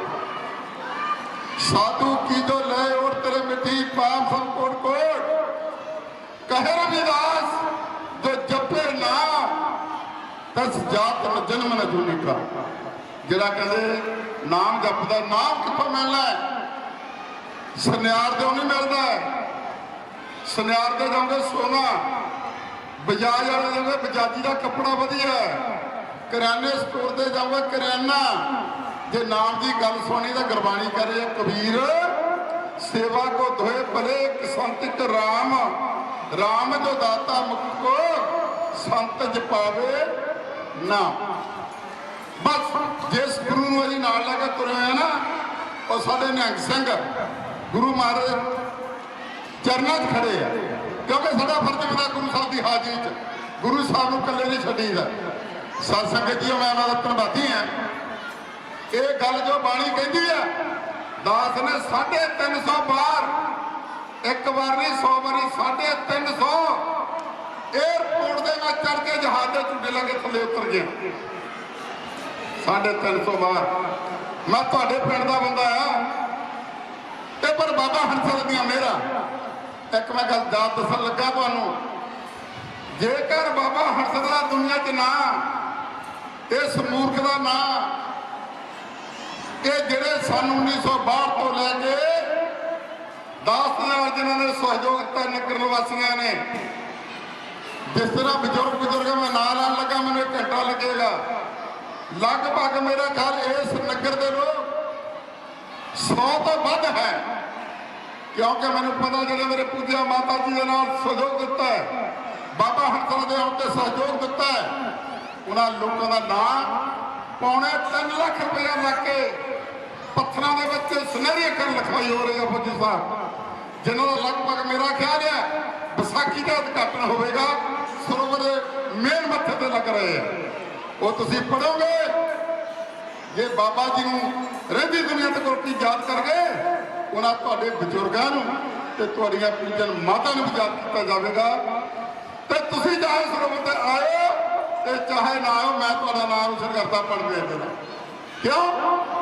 ਸਾਧੂ ਕੀ ਜੋ ਲੈ ਔਰ ਤੇਰੇ ਮਿੱਟੀ ਪਾਪ ਸਭ ਕੋਟ ਕੋਟ। ਕਹੇ ਰਵਿਦਾਸ ਜੋ ਜਪੇ ਨਾ ਤਸ ਜਾਤ ਨ ਜਨਮ ਨ ਜੂਨੀ ਕਾ। ਜਿਹੜਾ ਕਹਿੰਦੇ ਨਾਮ ਜਪਦਾ, ਨਾਮ ਕਿੱਥੋਂ ਮਿਲਣਾ ਹੈ? ਸੁਨਿਆਰ ਦੇ ਨਹੀਂ ਮਿਲਦਾ। ਸੁਨਿਆਰ ਦੇ ਜਾਓਗੇ ਸੋਨਾ, ਬਜਾਜ ਵਾਲੇ ਜਾਓਗੇ ਬਜਾਜੀ ਦਾ ਕੱਪੜਾ ਵਧੀਆ, ਕਰਿਆਨੇ ਸਟੋਰ ਤੇ ਜਾਓਗੇ ਕਰਿਆਨਾ। ਜੇ ਨਾਮ ਦੀ ਗੱਲ ਸੁਣੀ ਤਾਂ ਗੁਰਬਾਣੀ ਕਰੇ ਕਬੀਰ, ਸੇਵਾ ਕੋ ਧੋਏ ਭਲੇ ਇੱਕ ਸੰਤ ਇੱਕ ਰਾਮ, ਰਾਮ ਜੋ ਦਾਤਾ ਮੁਕਤ ਕੋ ਸੰਤ ਜਪਾਵੇ ਨਾ। ਬਸ ਜਿਸ ਗੁਰੂ ਨੂੰ ਅਸੀਂ ਨਾਲ ਲੈ ਕੇ ਤੁਰੇ ਆ ਨਾ, ਉਹ ਸਾਡੇ ਨਿਹੰਗ ਸਿੰਘ ਗੁਰੂ ਮਹਾਰਾਜ ਚਰਨਾਂ 'ਚ ਖੜੇ ਆ, ਕਿਉਂਕਿ ਸਾਡਾ ਫਰਜ਼ ਹੁੰਦਾ ਗੁਰੂ ਸਾਹਿਬ ਦੀ ਹਾਜ਼ਰੀ 'ਚ, ਗੁਰੂ ਸਾਹਿਬ ਨੂੰ ਇਕੱਲੇ ਨਹੀਂ ਛੱਡੀਦਾ। ਸਾਧ ਸੰਗਤ ਜੀ, ਮੈਂ ਉਹਨਾਂ ਦਾ ਧੰਨਵਾਦੀ ਹਾਂ। ਇਹ ਗੱਲ ਜੋ ਬਾਣੀ ਕਹਿੰਦੀ ਆ, ਦਾਸ ਨੇ 350 ਵਾਰ, ਇੱਕ ਵਾਰ ਨਹੀਂ 100 ਵਾਰੀ 350 ਏਅਰਪੋਰਟ ਦੇ ਵਿੱਚ ਚੜ ਕੇ ਜਹਾਜ਼ ਦੇ ਝੂਟੇ ਲਾ ਕੇ ਥੱਲੇ ਉਤਰ ਗਿਆ। 350 ਵਾਰ। ਮੈਂ ਤੁਹਾਡੇ ਪਿੰਡ ਦਾ ਬੰਦਾ ਆ, ਤੇ ਪਰ ਬਾਬਾ ਹੰਸਲ ਦੀਆਂ ਮਿਹਰਾਂ। ਇੱਕ ਮੈਂ ਗੱਲ ਦਾਤ ਦੱਸਣ ਲੱਗਾ ਤੁਹਾਨੂੰ, ਜੇਕਰ ਬਾਬਾ ਹੰਸਲ ਦਾ ਦੁਨੀਆ 'ਚ ਨਾਂ, ਇਸ ਮੂਰਖ ਦਾ ਨਾਂ, ਇਹ ਜਿਹੜੇ ਸਨ 1962 ਤੋਂ ਲੈ ਕੇ 10 ਨਾਲ ਜਿਨ੍ਹਾਂ ਨੇ ਸਹਿਯੋਗ ਦਿੱਤਾ ਨਗਰ ਨਿਵਾਸੀਆਂ ਨੇ, ਜਿਸ ਤਰ੍ਹਾਂ ਬਜ਼ੁਰਗ ਮੈਂ ਨਾਂ ਲੈਣ ਲੱਗਾ ਮੈਨੂੰ 1 ਘੰਟਾ ਲੱਗੇਗਾ। ਲਗਭਗ ਮੇਰਾ ਖਿਆਲ ਇਸ ਨਗਰ ਦੇ ਲੋਕ 100 ਤੋਂ ਵੱਧ ਹੈ, ਕਿਉਂਕਿ ਮੈਨੂੰ ਪਤਾ ਜਿਹੜੇ ਮੇਰੇ ਪੂਜਾ ਮਾਤਾ ਜੀ ਦੇ ਨਾਲ ਸਹਿਯੋਗ ਦਿੱਤਾ ਹੈ, ਬਾਬਾ ਹੰਸਲ ਦੇ ਆਉਣ ਤੇ ਸਹਿਯੋਗ ਦਿੱਤਾ ਹੈ, ਉਹਨਾਂ ਲੋਕਾਂ ਦਾ ਨਾਂ ਪੌਣੇ 3 ਲੱਖ ਰੁਪਇਆ ਲੱਗ ਕੇ ਪੱਥਰਾਂ ਦੇ ਵਿੱਚ ਸੁਨਹਿਰੀ ਅੱਖਰ ਲਿਖਾਈ ਹੋ ਰਹੀ ਹੈ ਫੌਜੀ ਸਾਹਿਬ, ਜਿਨ੍ਹਾਂ ਦਾ ਲਗਭਗ ਮੇਰਾ ਖਿਆਲ ਹੈ ਵਿਸਾਖੀ ਦਾ ਉਦਘਾਟਨ ਹੋਵੇਗਾ। ਸਰੋਵਰ ਮੇਨ ਮੱਥੇ ਤੇ ਲੱਗ ਰਹੇ ਆ, ਉਹ ਤੁਸੀਂ ਪੜੋਗੇ। ਜੇ ਬਾਬਾ ਜੀ ਨੂੰ ਰਹਿੰਦੀ ਦੁਨੀਆ ਤੇ ਕੋਈ ਯਾਦ ਕਰ ਗਏ, ਉਹਨਾਂ ਤੁਹਾਡੇ ਬਜ਼ੁਰਗਾਂ ਨੂੰ ਤੇ ਤੁਹਾਡੀਆਂ ਪੂਜਨ ਮਾਤਾ ਨੂੰ ਵੀ ਯਾਦ ਕੀਤਾ ਜਾਵੇਗਾ। ਤੇ ਤੁਸੀਂ ਚਾਹੇ ਸਰੋਵਰ ਤੇ ਆਇਓ ਤੇ ਚਾਹੇ ਨਾ ਆਇਓ, ਮੈਂ ਤੁਹਾਡਾ ਨਾਮ ਰੋਸ਼ਨ ਕਰਦਾ ਪੰਡਵੇ ਦੇ ਨਾਲ। ਕਿਉਂ?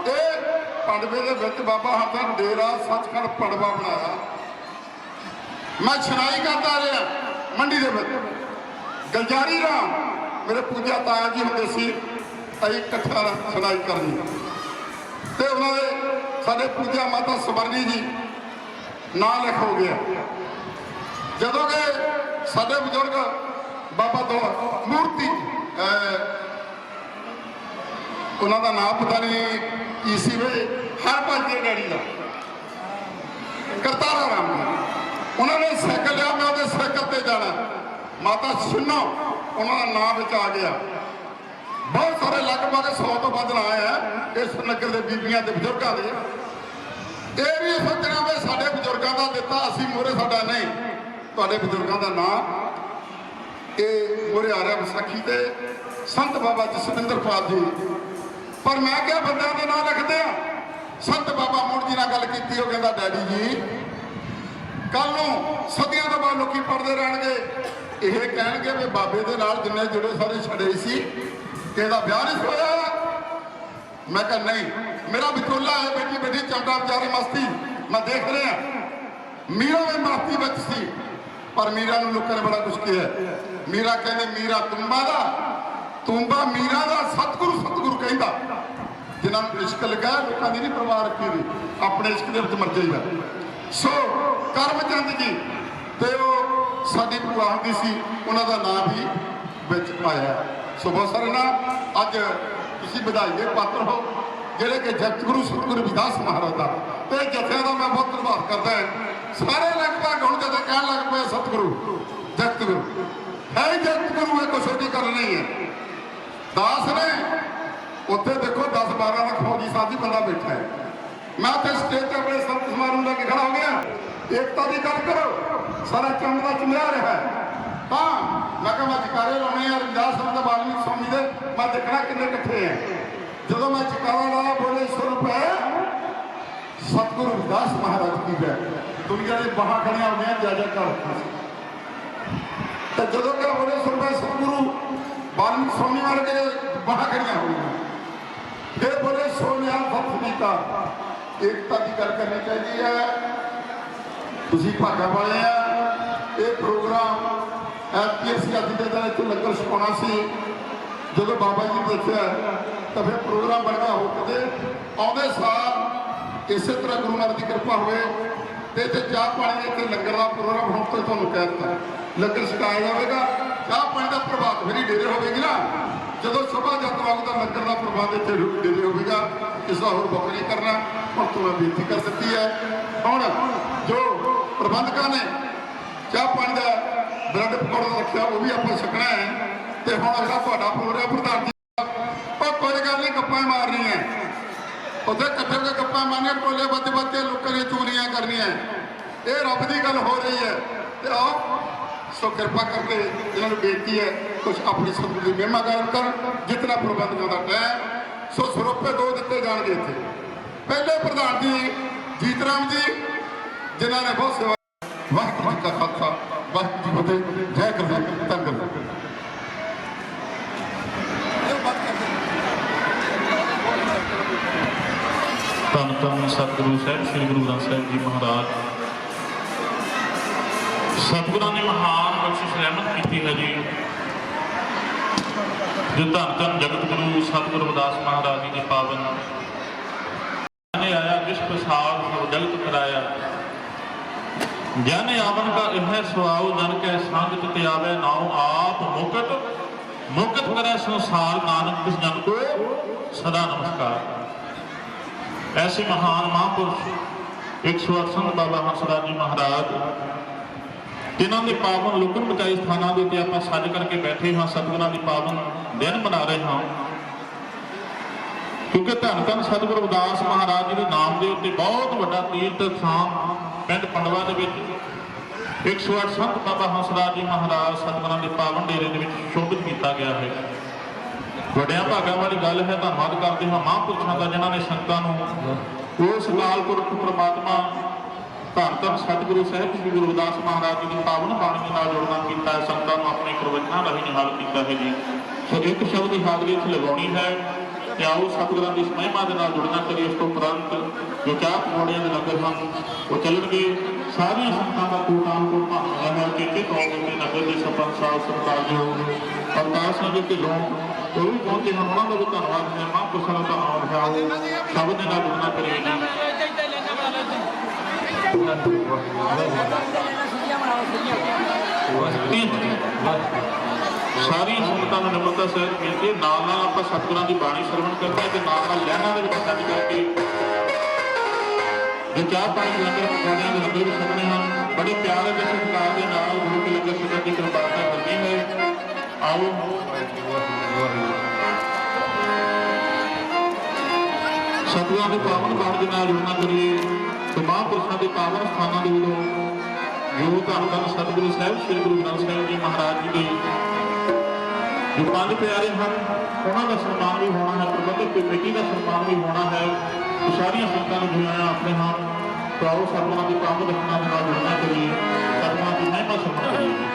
ਇਹ ਪੰਡਵੇ ਦੇ ਵਿੱਚ ਬਾਬਾ ਹੰਸਲ ਡੇਰਾ ਸੱਚਖੰਡ ਪੜਵਾ ਬਣਾਇਆ। ਮੈਂ ਛਣਾਈ ਕਰਦਾ ਰਿਹਾ ਮੰਡੀ ਦੇ ਵਿੱਚ, ਗਲਜਾਰੀ ਰਾਮ ਮੇਰੇ ਪੂਜਾ ਤਾਇਆ ਜੀ ਹੁੰਦੇ ਸੀ, ਅਸੀਂ ਇਕੱਠਾ ਛਣਾਈ ਕਰਨੀ। ਤੇ ਉਹਨਾਂ ਦੇ ਸਾਡੇ ਪੂਜਾ ਮਾਤਾ ਸਵਰਨੀ ਜੀ ਨਾਂ ਲਿਖ ਹੋ ਗਿਆ। ਜਦੋਂ ਕਿ ਸਾਡੇ ਬਜ਼ੁਰਗ ਬਾਬਾ ਦੋ ਮੂਰਤੀ, ਉਹਨਾਂ ਦਾ ਨਾਮ ਪਤਾ ਨਹੀਂ ਕੀ ਸੀ ਵੇ, ਹਰ ਭਾਜੇ ਡੈਡੀ ਦਾ ਕਰਤਾਰਾ ਰਾਮ ਜੀ, ਉਹਨਾਂ ਨੇ ਸਾਈਕਲ ਲਿਆ, ਮੈਂ ਉਹਦੇ ਸਾਈਕਲ ਤੇ ਜਾਣਾ। ਮਾਤਾ ਸੁਣੋ ਉਹਨਾਂ ਦਾ ਨਾਮ ਵਿੱਚ ਆ ਗਿਆ। ਬਹੁਤ ਸਾਰੇ ਲਗਭਗ 100 ਤੋਂ ਵੱਧ ਨਾਂ ਹੈ ਇਸ ਨਗਰ ਦੇ ਬੀਬੀਆਂ ਤੇ ਬਜ਼ੁਰਗਾਂ ਦੇ। ਇਹ ਵੀ ਸੋਚਣਾ ਵੀ ਸਾਡੇ ਬਜ਼ੁਰਗਾਂ ਦਾ ਦਿੱਤਾ, ਅਸੀਂ ਮੋਰੇ ਸਾਡਾ ਨਹੀਂ, ਤੁਹਾਡੇ ਬਜ਼ੁਰਗਾਂ ਦਾ ਨਾਂ ਇਹ ਮੋਰੇ ਆ ਰਿਹਾ ਵਿਸਾਖੀ ਤੇ ਸੰਤ ਬਾਬਾ ਜਸਵਿੰਦਰਪਾਲ ਜੀ। ਪਰ ਮੈਂ ਕਿਹਾ ਬੰਦਿਆਂ ਦੇ ਨਾਂ ਲਿਖਦੇ ਆ। ਸੰਤ ਬਾਬਾ ਮੁੜ ਜੀ ਨਾਲ ਗੱਲ ਕੀਤੀ, ਉਹ ਕਹਿੰਦਾ ਡੈਡੀ ਜੀ ਕੱਲ ਨੂੰ ਸਦੀਆਂ ਤੋਂ ਬਾਅਦ ਲੋਕੀ ਪੜ੍ਹਦੇ ਰਹਿਣਗੇ, ਇਹ ਕਹਿਣਗੇ ਵੀ ਬਾਬੇ ਦੇ ਨਾਲ ਜਿੰਨੇ ਜੁੜੇ ਸਾਰੇ ਛੜੇ ਸੀ ਇਹਦਾ ਵਿਆਹ ਨਹੀਂ ਹੋਇਆ। ਮੈਂ ਕਿਹਾ ਨਹੀਂ, ਮੇਰਾ ਵਿਚੋਲਾ ਹੈ, ਬੇਟੀ ਬੇਟੀ ਚੰਡਾ ਵਿਚਾਰੀ ਮਸਤੀ, ਮੈਂ ਦੇਖ ਰਿਹਾ। ਮੀਰਾ ਵੀ ਮਸਤੀ ਵਿੱਚ ਸੀ, ਪਰ ਮੀਰਾ ਨੂੰ ਲੋਕਾਂ ਨੇ ਬੜਾ ਕੁਛ ਕਿਹਾ। ਮੀਰਾ ਕਹਿੰਦੇ ਮੀਰਾ ਤੁੰਬਾ ਦਾ, ਤੁੰਬਾ ਮੀਰਾ ਦਾ, ਸਤਿਗੁਰੂ ਕਹਿੰਦਾ। ਜਿਨ੍ਹਾਂ ਨੂੰ ਇਸ਼ਕ ਲੱਗਾ ਲੋਕਾਂ ਦੀ ਨਹੀਂ ਪਰਵਾਹ ਰੱਖੀ ਦੀ, ਆਪਣੇ ਇਸ਼ਕ ਦੇ ਵਿੱਚ ਮਰ ਜਾਈਦਾ। ਸੋ ਕਰਮਚੰਦ ਜੀ ਤੇ ਉਹ ਸਾਡੀ ਭੂਆ ਹੁੰਦੀ ਸੀ, ਉਹਨਾਂ ਦਾ ਨਾਮ ਵੀ ਵਿੱਚ ਆਇਆ। ਸੋ ਬਹੁਤ ਸਾਰੇ ਨਾਮ ਅੱਜ ਤੁਸੀਂ ਵਧਾਈ ਦੇ ਪਾਤਰ ਹੋ, ਜਿਹੜੇ ਕਿ ਜਗਤ ਗੁਰੂ ਸਤਿਗੁਰੂ ਰਵਿਦਾਸ ਮਹਾਰਾਜ ਦਾ ਤੇ ਜਥਿਆਂ ਦਾ ਮੈਂ ਬਹੁਤ ਧੰਨਵਾਦ ਕਰਦਾ ਹਾਂ। ਸਾਰੇ ਲਗਭਗ ਹੁਣ ਜਦੋਂ ਕਹਿਣ ਲੱਗ ਪਏ ਸਤਿਗੁਰੂ ਜਗਤ ਗੁਰੂ ਹੈ, ਜਗਤ ਗੁਰੂ ਹੈ, ਕੋਈ ਛੋਟੀ ਗੱਲ ਨਹੀਂ ਹੈ। ਦਾਸ ਨੇ ਉੱਥੇ ਦੇਖੋ 10-12 ਲੱਖ ਫੌਜੀ ਸਾਥੀ ਬੰਦਾ ਬੈਠਾ ਹੈ। ਮੈਂ ਉੱਥੇ ਸਟੇਜ ਤੇ ਆਪਣੇ ਸੰਤ ਸਮਾਰੋਹ ਨੂੰ ਲੈ ਕੇ ਖੜਾ ਹੋ ਗਿਆ। ਏਕਤਾ ਦੀ ਗੱਲ ਕਰੋ, ਸਾਰਾ ਚੰਦ ਦਾ ਚੁੰਮਿਆ ਰਿਹਾ ਤਾਂ ਮੈਂ ਕਿਹਾ ਮੈਂ ਜਕਾਰੇ ਲਾਉਣੇ ਆ ਰਵਿਦਾਸ ਸਾਹਿਬ ਦੇ ਵਾਲਮੀਕ ਸਵਾਮੀ ਦੇ, ਮੈਂ ਦੇਖਣਾ ਕਿੰਨੇ ਇਕੱਠੇ ਆ। ਜਦੋਂ ਮੈਂ ਜਕਾਰਾ ਲਾਇਆ ਬੋਲੇ ਸਰੂਪ ਹੈ ਸਤਿਗੁਰੂ ਰਵਿਦਾਸ ਮਹਾਰਾਜ ਕੀ ਜੈ। ਦੁਨੀਆ ਦੇ ਬਾਹਾਂ ਖੜੀਆਂ ਹੋ ਗਈਆਂ, ਜੈ ਜੈਕਾਰ। ਤੇ ਜਦੋਂ ਕਿ ਬੋਲੇ ਸਰੂਪ ਹੈ ਸਤਿਗੁਰੂ ਵਾਲਮੀਕ ਸਵਾਮੀ ਵਰਗੇ ਬਾਹਾਂ ਖੜੀਆਂ ਹੋ ਗਈਆਂ। ਫਿਰ ਬੋਲੇ ਸੋਨਿਆ ਸਤਿ ਏਕਤਾ ਦੀ ਗੱਲ ਕਰਨੀ ਚਾਹੀਦੀ ਹੈ। ਤੁਸੀਂ ਭਾਗਾਂ ਵਾਲੇ ਆ। ਇਹ ਪ੍ਰੋਗਰਾਮ ਐਪੀਐਸਸੀ ਅੱਜ ਦੇ ਦਿਨ ਇੱਥੇ ਲੰਗਰ ਛਕਾਉਣਾ ਸੀ, ਜਦੋਂ ਬਾਬਾ ਜੀ ਨੇ ਦੱਸਿਆ ਤਾਂ ਫਿਰ ਪ੍ਰੋਗਰਾਮ ਬਣਿਆ ਹੋ ਕੇ ਆਉਂਦੇ ਸਾਲ ਇਸੇ ਤਰ੍ਹਾਂ ਗੁਰੂ ਨਾਨਕ ਦੀ ਕਿਰਪਾ ਹੋਵੇ ਤੇ ਇੱਥੇ ਚਾਹ ਪਾਣੀ ਇੱਥੇ ਲੰਗਰ ਦਾ ਪ੍ਰੋਗਰਾਮ ਹੁਣ ਤੋਂ ਤੁਹਾਨੂੰ ਕਹਿ ਦਿੱਤਾ, ਲੰਗਰ ਛਕਾਇਆ ਜਾਵੇਗਾ। ਚਾਹ ਪਾਣੀ ਦਾ ਪ੍ਰਭਾਤ ਫੇਰੀ ਡੇਰੇ ਹੋਵੇਗੀ ਨਾ, ਜਦੋਂ ਸੁਬਾਹ ਜਦ ਵਕਤ ਦਾ ਲੰਗਰ ਦਾ ਪ੍ਰਬੰਧ ਇੱਥੇ ਡੇਰੇ ਹੋਵੇਗਾ। ਇਸ ਦਾ ਹੋਰ ਬੁੱਕ ਨਹੀਂ ਕਰਨਾ, ਹੁਣ ਤੋਂ ਮੈਂ ਬੇਨਤੀ ਕਰ ਦਿੱਤੀ ਹੈ। ਹੁਣ ਜੋ ਪ੍ਰਬੰਧਕਾਂ ਨੇ ਚਾਹ ਪਾਣੀ ਦਾ ਬ੍ਰੈਡ ਪਕੌੜਾ ਰੱਖਿਆ ਉਹ ਵੀ ਆਪਾਂ ਛਕਣਾ ਹੈ। ਤੇ ਹੁਣ ਅਗਲਾ ਤੁਹਾਡਾ ਪ੍ਰੋਗਰਾਮ ਪ੍ਰਧਾਨ ਜੀ, ਉਹ ਕੋਈ ਗੱਲ ਨਹੀਂ, ਗੱਪਾਂ ਮਾਰਨੀਆਂ ਉੱਥੇ ਇਕੱਠੇ ਹੋ ਕੇ ਗੱਪਾਂ ਮਾਰਨੀਆਂ, ਟੋਲੇ ਬੱਚ ਲੋਕਾਂ ਦੀਆਂ ਚੋਰੀਆਂ ਕਰਨੀਆਂ। ਇਹ ਰੱਬ ਦੀ ਗੱਲ ਹੋ ਰਹੀ ਹੈ। ਤੇ ਆਓ ਸੋ ਕਿਰਪਾ ਕਰਕੇ ਇਹਨਾਂ ਨੂੰ ਬੇਨਤੀ ਹੈ ਕੁਝ ਆਪਣੀ ਸੰਗਤ ਦੀ ਮਹਿਮਾ ਗਾਇਨ ਕਰ, ਜਿਤਨਾ ਪ੍ਰਬੰਧਕਾਂ ਦਾ ਟਾਈਮ। ਸੋ ਸਰੋਪੇ 2 ਦਿੱਤੇ ਜਾਣਗੇ ਇੱਥੇ। ਪਹਿਲੇ ਪ੍ਰਧਾਨ ਜੀ ਜੀਤ ਰਾਮ ਜੀ, ਜਿਨ੍ਹਾਂ ਨੇ ਬਹੁਤ ਸੇਵਾ। ਵਾਹਿਗੁਰੂ ਜੀ ਕਾ ਖਾਲਸਾ, ਵਾਹਿਗੁਰੂ ਜੀ ਕੀ ਫਤਿਹ। ਜੈ ਗੁਰੂ ਧੰਨ। ਧੰਨ ਧੰਨ ਸਤਿਗੁਰੂ ਸਾਹਿਬ ਸ੍ਰੀ ਗੁਰੂ ਗ੍ਰੰਥ ਸਾਹਿਬ ਜੀ ਮਹਾਰਾਜ ਸਤਿਗੁਰਾਂ ਨੇ ਮਹਾਨ ਬਖਸ਼ਿਸ਼ ਰਹਿਮਤ ਕੀਤੀ ਹੈ ਜੀ। ਜੋ ਧੰਨ ਧੰਨ ਜਗਤ ਗੁਰੂ ਸਤਿਗੁਰੂ ਰਵਿਦਾਸ ਮਹਾਰਾਜ ਜੀ ਦੇ ਪਾਵਨ ਨੇ ਆਇਆ ਜਿਸ ਪ੍ਰਸਾਦ ਸਭ ਜਗਤ ਕਰਾਇਆ ਜਨ ਆਵਨ ਕਾ ਇਹ ਸੁਆਉ ਜਨ ਕੈ ਸੰਗਤ ਤੇ ਆਵੇ ਨਾਉ ਆਪ ਮੁਕਤ ਮੁਕਤ ਕਰੇ ਸੰਸਾਰ ਨਾਨਕ ਤਿਸ ਜਨ ਕੋ ਸਦਾ ਨਮਸਕਾਰ। ऐसे महान महापुरुष 108 संत बाबा हंसराज जी महाराज जिन्हों के पावन लुकन बचाई स्थानों के उत्ते आपां सज करके बैठे हाँ सतगुरां दी पावन दिन मना रहे हाँ क्योंकि धन धन सतगुरु रविदास महाराज जी के नाम के उत्ते बहुत बड़ा तीर्थ स्थान पिंड पंडवा दे विच 108 संत बाबा हंसराज जी महाराज सतगुरां दे पावन डेरे दे विच शोभित किया गया है। ਵੱਡਿਆਂ ਭਾਗਾਂ ਵਾਲੀ ਗੱਲ ਹੈ। ਧੰਨਵਾਦ ਕਰਦੇ ਹਾਂ ਮਹਾਂਪੁਰਸ਼ਾਂ ਦਾ ਜਿਨ੍ਹਾਂ ਨੇ ਸੰਗਤਾਂ ਨੂੰ ਉਸ ਅਕਾਲ ਪੁਰਖ ਪ੍ਰਮਾਤਮਾ ਧੰਨ ਧੰਨ ਸਤਿਗੁਰੂ ਸਾਹਿਬ ਸ੍ਰੀ ਗੁਰੂ ਰਵਿਦਾਸ ਮਹਾਰਾਜ ਜੀ ਦੀ ਪਾਵਨ ਬਾਣੀ ਦੇ ਨਾਲ ਜੁੜਨਾ ਕੀਤਾ ਹੈ। ਸੰਗਤਾਂ ਨੂੰ ਆਪਣੇ ਪ੍ਰਵਚਨਾਂ ਰਾਹੀਂ ਨਿਹਾਲ ਕੀਤਾ ਹੈ ਜੀ। ਸੋ ਇੱਕ ਸ਼ਬਦ ਦੀ ਹਾਜ਼ਰੀ ਇੱਥੇ ਲਗਾਉਣੀ ਹੈ ਕਿ ਆਓ ਸਤਿਗੁਰਾਂ ਦੀ ਮਹਿਮਾ ਦੇ ਨਾਲ ਜੁੜਨਾ ਕਰੀਏ। ਇਸ ਤੋਂ ਉਪਰੰਤ ਜੋ ਚਾਹ ਪਕੌੜਿਆਂ ਦੇ ਲੰਗਰ ਹਨ ਉਹ ਚੱਲਣਗੇ। ਸਾਰੀਆਂ ਸੰਗਤਾਂ ਦਾ ਕੋਟਾਨ ਧੰਨਵਾਦ ਹੈ ਕਿ ਇੱਕ ਕੌਮ ਦੇ ਨਗਰ ਦੇ ਸਰਪੰਚ ਸਾਹਿਬ ਸਤਿਕਾਰਯੋਗ ਅਵਤਾਰ ਸਿੰਘ ਜੀ ਢਿੱਲੋਂ ਉਹ ਵੀ ਪਹੁੰਚੇ ਹਨ। ਉਹਨਾਂ ਦਾ ਵੀ ਧੰਨਵਾਦ ਹੈ। ਮਹਾਂਪੁਰਸ਼ਾਂ ਦਾ ਧੰਨਵਾਦ ਹੈ। ਸ਼ਬਦ ਦੇ ਨਾਲ ਜੁੜਨਾ ਕਰੀਏ ਜੀ। ਸਾਰੀਆਂ ਸੰਗਤਾਂ ਨੂੰ ਨਿਮਰਤਾ ਸਹਿਤ ਬੇਨਤੀ ਨਾਲ ਨਾਲ ਆਪਾਂ ਸਤਿਗੁਰਾਂ ਦੀ ਬਾਣੀ ਸਰਵਣ ਕਰਦੇ ਤੇ ਨਾਲ ਨਾਲ ਲਹਿਰਾਂ ਦੇ ਵਿੱਚ ਸੱਜ ਕਰਕੇ ਜੋ ਚਾਹ ਪਾਣੀ ਲੰਗਰ ਪਕਾਉਣਿਆਂ ਦੇ ਲੰਗਰ ਵੀ ਛਕਣੇ ਹਨ। ਬੜੇ ਪਿਆਰੇ ਦੇ ਸਤਿਕਾਰ ਦੇ ਨਾਲ ਗੁਰੂ ਕੇ ਲੰਗਰ ਛਕਣ ਦੀ ਕਿਰਪਾਲਤਾ ਕਰਨੀ ਹੈ। ਆਓ ਸਤਿਗੁਰਾਂ ਦੇ ਪਾਵਨ ਬਾਣੀ ਦੇ ਨਾਲ ਜੁੜਨਾ ਕਰੀਏ ਤੇ ਮਹਾਂਪੁਰਸ਼ਾਂ ਦੇ ਪਾਵਨ ਸਥਾਨਾਂ ਦੇ ਵਿੱਚੋਂ ਜੋ ਧੰਨ ਧੰਨ ਸਤਿਗੁਰੂ ਸਾਹਿਬ ਸ੍ਰੀ ਗੁਰੂ ਗ੍ਰੰਥ ਸਾਹਿਬ ਜੀ ਮਹਾਰਾਜ ਜੀ ਦੇ ਜੋ ਪੰਜ ਪਿਆਰੇ ਹਨ ਉਹਨਾਂ ਦਾ ਸਨਮਾਨ ਵੀ ਹੋਣਾ ਹੈ। ਪ੍ਰਬੰਧਕ ਕਮੇਟੀ ਦਾ ਸਨਮਾਨ ਵੀ ਹੋਣਾ ਹੈ। ਸਾਰੀਆਂ ਸੰਗਤਾਂ ਨੂੰ ਜੁੜਾਇਆ ਆਪਣੇ ਹਾਂ तो आओ सतगुरां दी पावन रचना दे नाल जुड़ना करिए। सतगुरां दी महिमा सुनना करिए।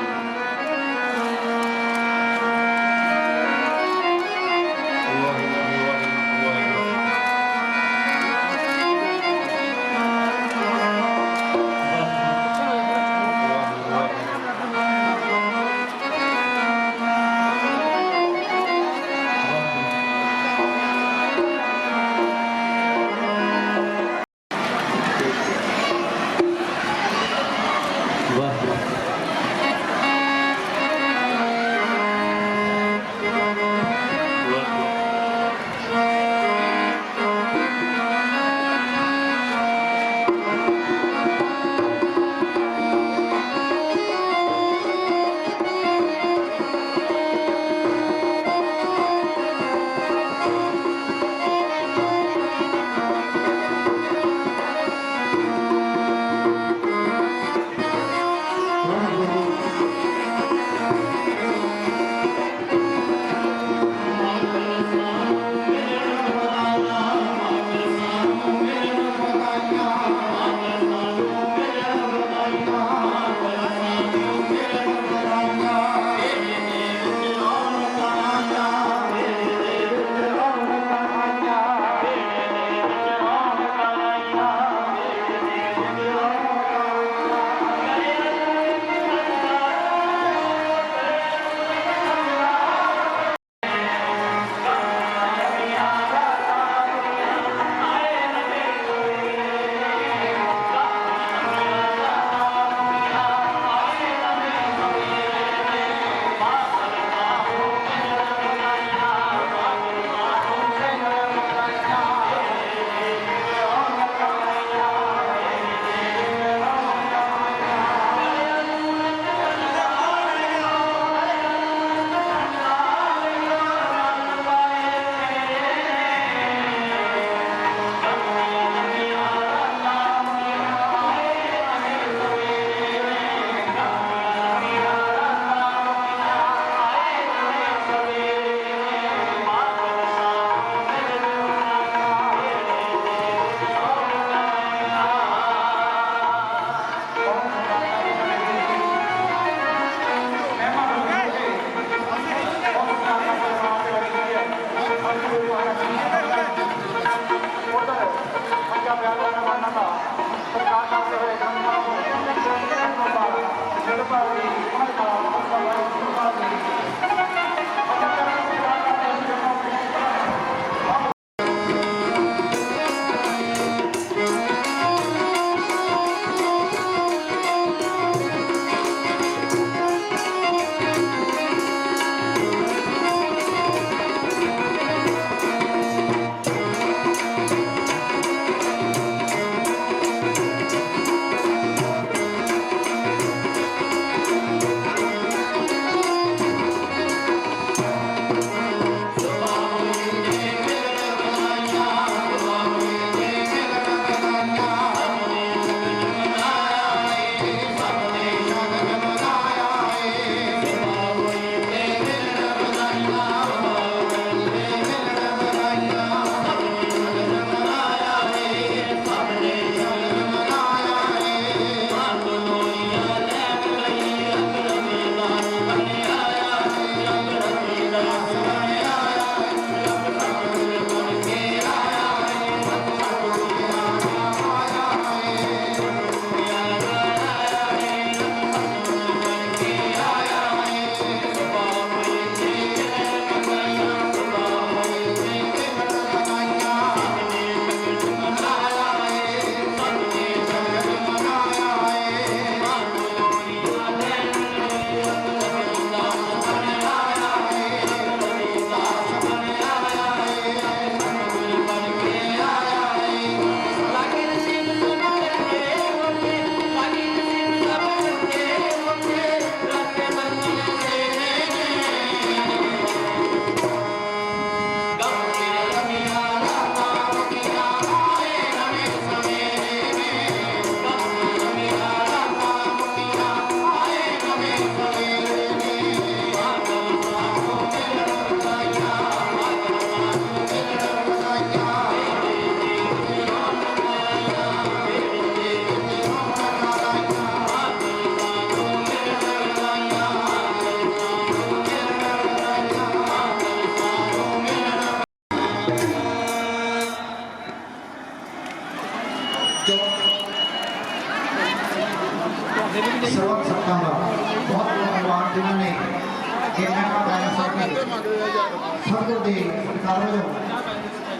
ਸਤਿਗੁਰ ਦੇ ਸਤਿਕਾਰ ਵਜੋਂ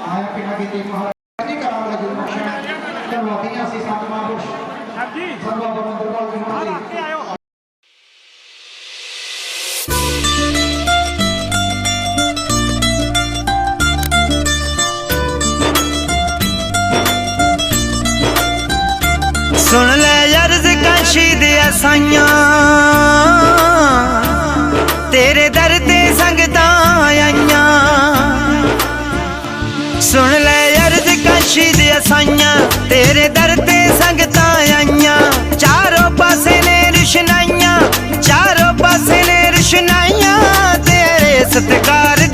ਆਇਆ ਪਿੰਡਾਂ ਕੀਤੀ ਮਹਾਰਾਜ ਦੀ ਕਰਾਂਗਾ ਜੀ ਬਖਸ਼ਣ ਧੰਨਵਾਦੀਆਂ ਅਸੀਂ ਸੰਤ ਮਹਾਂਪੁਰਸ਼ ਹਾਂਜੀ ਸਰਵਾ ਬੰਦਰਪਾਲ ਜੀ ਮਹਾਰਾਜ ਦੀ ਆਇਓ ਸੁਣ ਲੈ ਅਰਜ਼ ਕਾਸ਼ੀ ਦੇ ਅਸਾਈਆਂ ਤੇਰੇ ਦਰ ਤੇ ਸੰਗਤਾਂ ਆਈਆਂ ਸੁਣ ਲੈ ਅਰਜ਼ ਕਾਸ਼ੀ ਦੇ ਅਸਾਈਆਂ ਤੇਰੇ ਦਰ ਤੇ ਸੰਗਤਾਂ ਆਈਆਂ ਚਾਰੋਂ ਪਾਸੇ ਨੇ ਰਿਸ਼ਨਾਈਆਂ ਚਾਰੋਂ ਪਾਸੇ ਨੇ ਰਿਸ਼ਨਾਈਆਂ ਤੇਰੇ ਸਤਿਕਾਰ